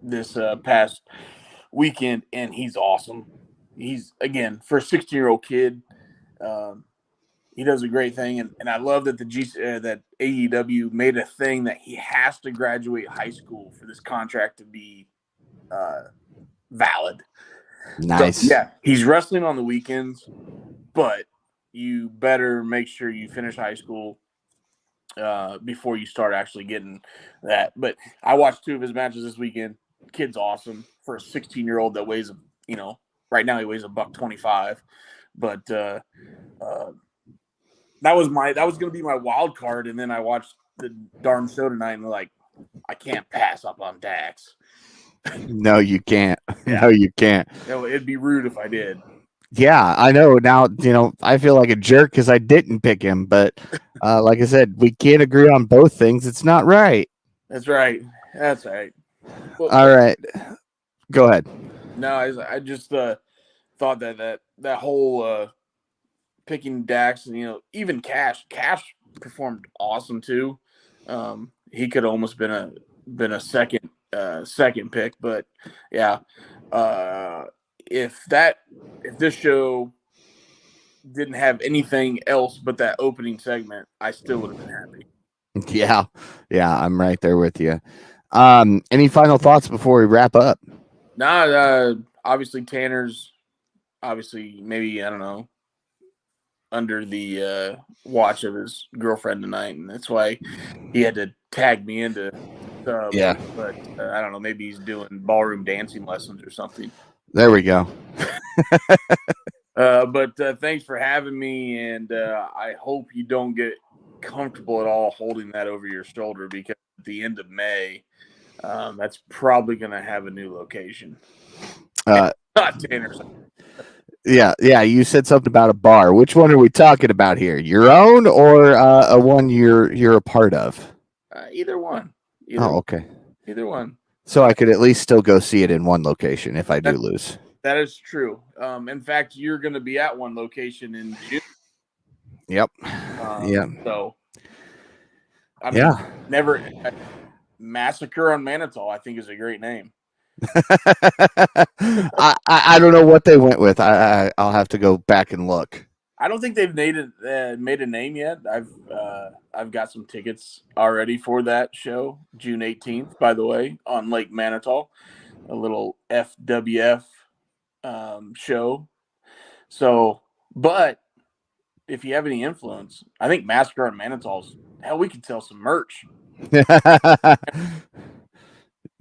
this past weekend, and he's awesome. He's, again, for a 16-year-old kid, he does a great thing, and I love that that AEW made a thing that he has to graduate high school for this contract to be valid. Nice. So, yeah, he's wrestling on the weekends, but you better make sure you finish high school before you start actually getting that. But I watched 2 of his matches this weekend. Kid's awesome for a 16-year-old that weighs, right now he weighs $125. But that was going to be my wild card, and then I watched the darn show tonight, and I can't pass up on Dax. No, you can't. Yeah. No, you can't. It'd be rude if I did. Yeah, I know. Now, I feel like a jerk because I didn't pick him, but like I said, we can't agree on both things. It's not right. That's right. That's right. Well, all right. Go ahead. No, I just thought that whole picking Dax and, even Cash performed awesome too. He could almost been a second pick, but yeah. If this show didn't have anything else but that opening segment, I still would have been happy. Yeah, I'm right there with you. Any final thoughts before we wrap up? Obviously Tanner's maybe, I don't know, under the watch of his girlfriend tonight, and that's why he had to tag me into yeah. But I don't know, maybe he's doing ballroom dancing lessons or something. There we go. But thanks for having me, and I hope you don't get comfortable at all holding that over your shoulder, because at the end of May, that's probably going to have a new location. Not Tanner's. Yeah. You said something about a bar. Which one are we talking about here? Your own or a one you're a part of? Either one. Okay. Either one. So I could at least still go see it in one location if I do lose. That is true. In fact, you're going to be at one location in June. Yep. So, I mean, Massacre on Manitou, I think, is a great name. I don't know what they went with. I'll have to go back and look. I don't think they've made a name yet. I've got some tickets already for that show, June 18th, by the way, on Lake Manitou, a little FWF show. So, but if you have any influence, I think Massacre on Manitou's, hell, we could sell some merch.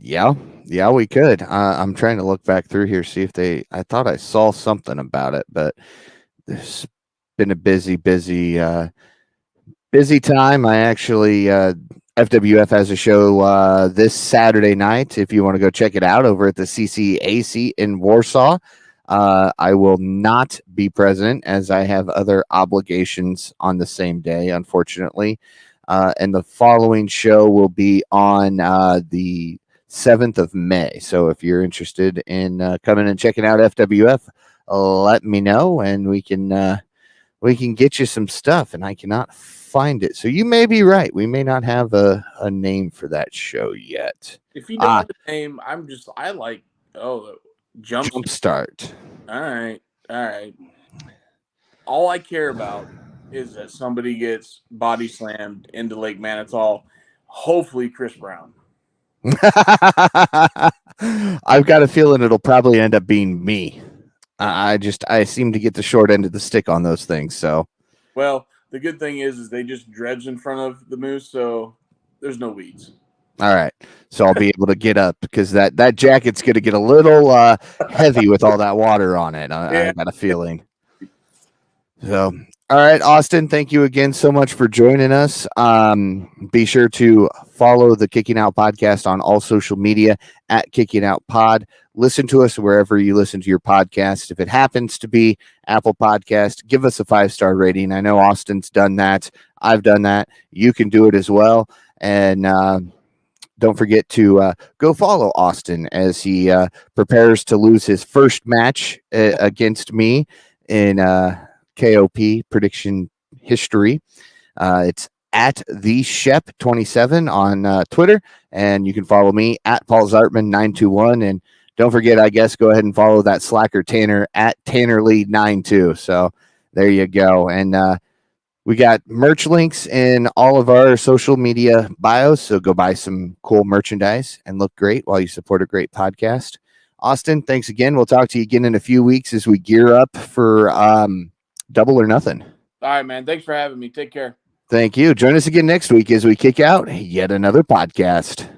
Yeah, yeah, we could. I'm trying to look back through here, see if they. I thought I saw something about it, but there's been a busy time. I actually FWF has a show this Saturday night. If you want to go check it out over at the CCAC in Warsaw, I will not be present as I have other obligations on the same day, unfortunately. And the following show will be on the 7th of May. So if you're interested in coming and checking out FWF, let me know and we can get you some stuff, and I cannot find it. So you may be right. We may not have a name for that show yet. If you don't have a name, I like Jumpstart. All right. All right. All I care about is that somebody gets body slammed into Lake Manitou. Hopefully, Chris Brown. I've got a feeling it'll probably end up being me. I seem to get the short end of the stick on those things. So, well, the good thing is they just dredge in front of the moose, so there's no weeds. All right, so I'll be able to get up because that jacket's going to get a little heavy with all that water on it. I got a feeling. So, all right, Austin, thank you again so much for joining us. Be sure to follow the Kicking Out Podcast on all social media at Kicking Out Pod. Listen to us wherever you listen to your podcast. If it happens to be Apple Podcast, give us a 5-star rating. I know Austin's done that. I've done that. You can do it as well. And don't forget to go follow Austin as he prepares to lose his first match against me in KOP prediction history. It's at the Shep27 on Twitter, and you can follow me at Paul Zartman 921. And don't forget, I guess, go ahead and follow that slacker Tanner at TannerLead92. So there you go. And we got merch links in all of our social media bios. So go buy some cool merchandise and look great while you support a great podcast. Austin, thanks again. We'll talk to you again in a few weeks as we gear up for Double or Nothing. All right, man. Thanks for having me. Take care. Thank you. Join us again next week as we kick out yet another podcast.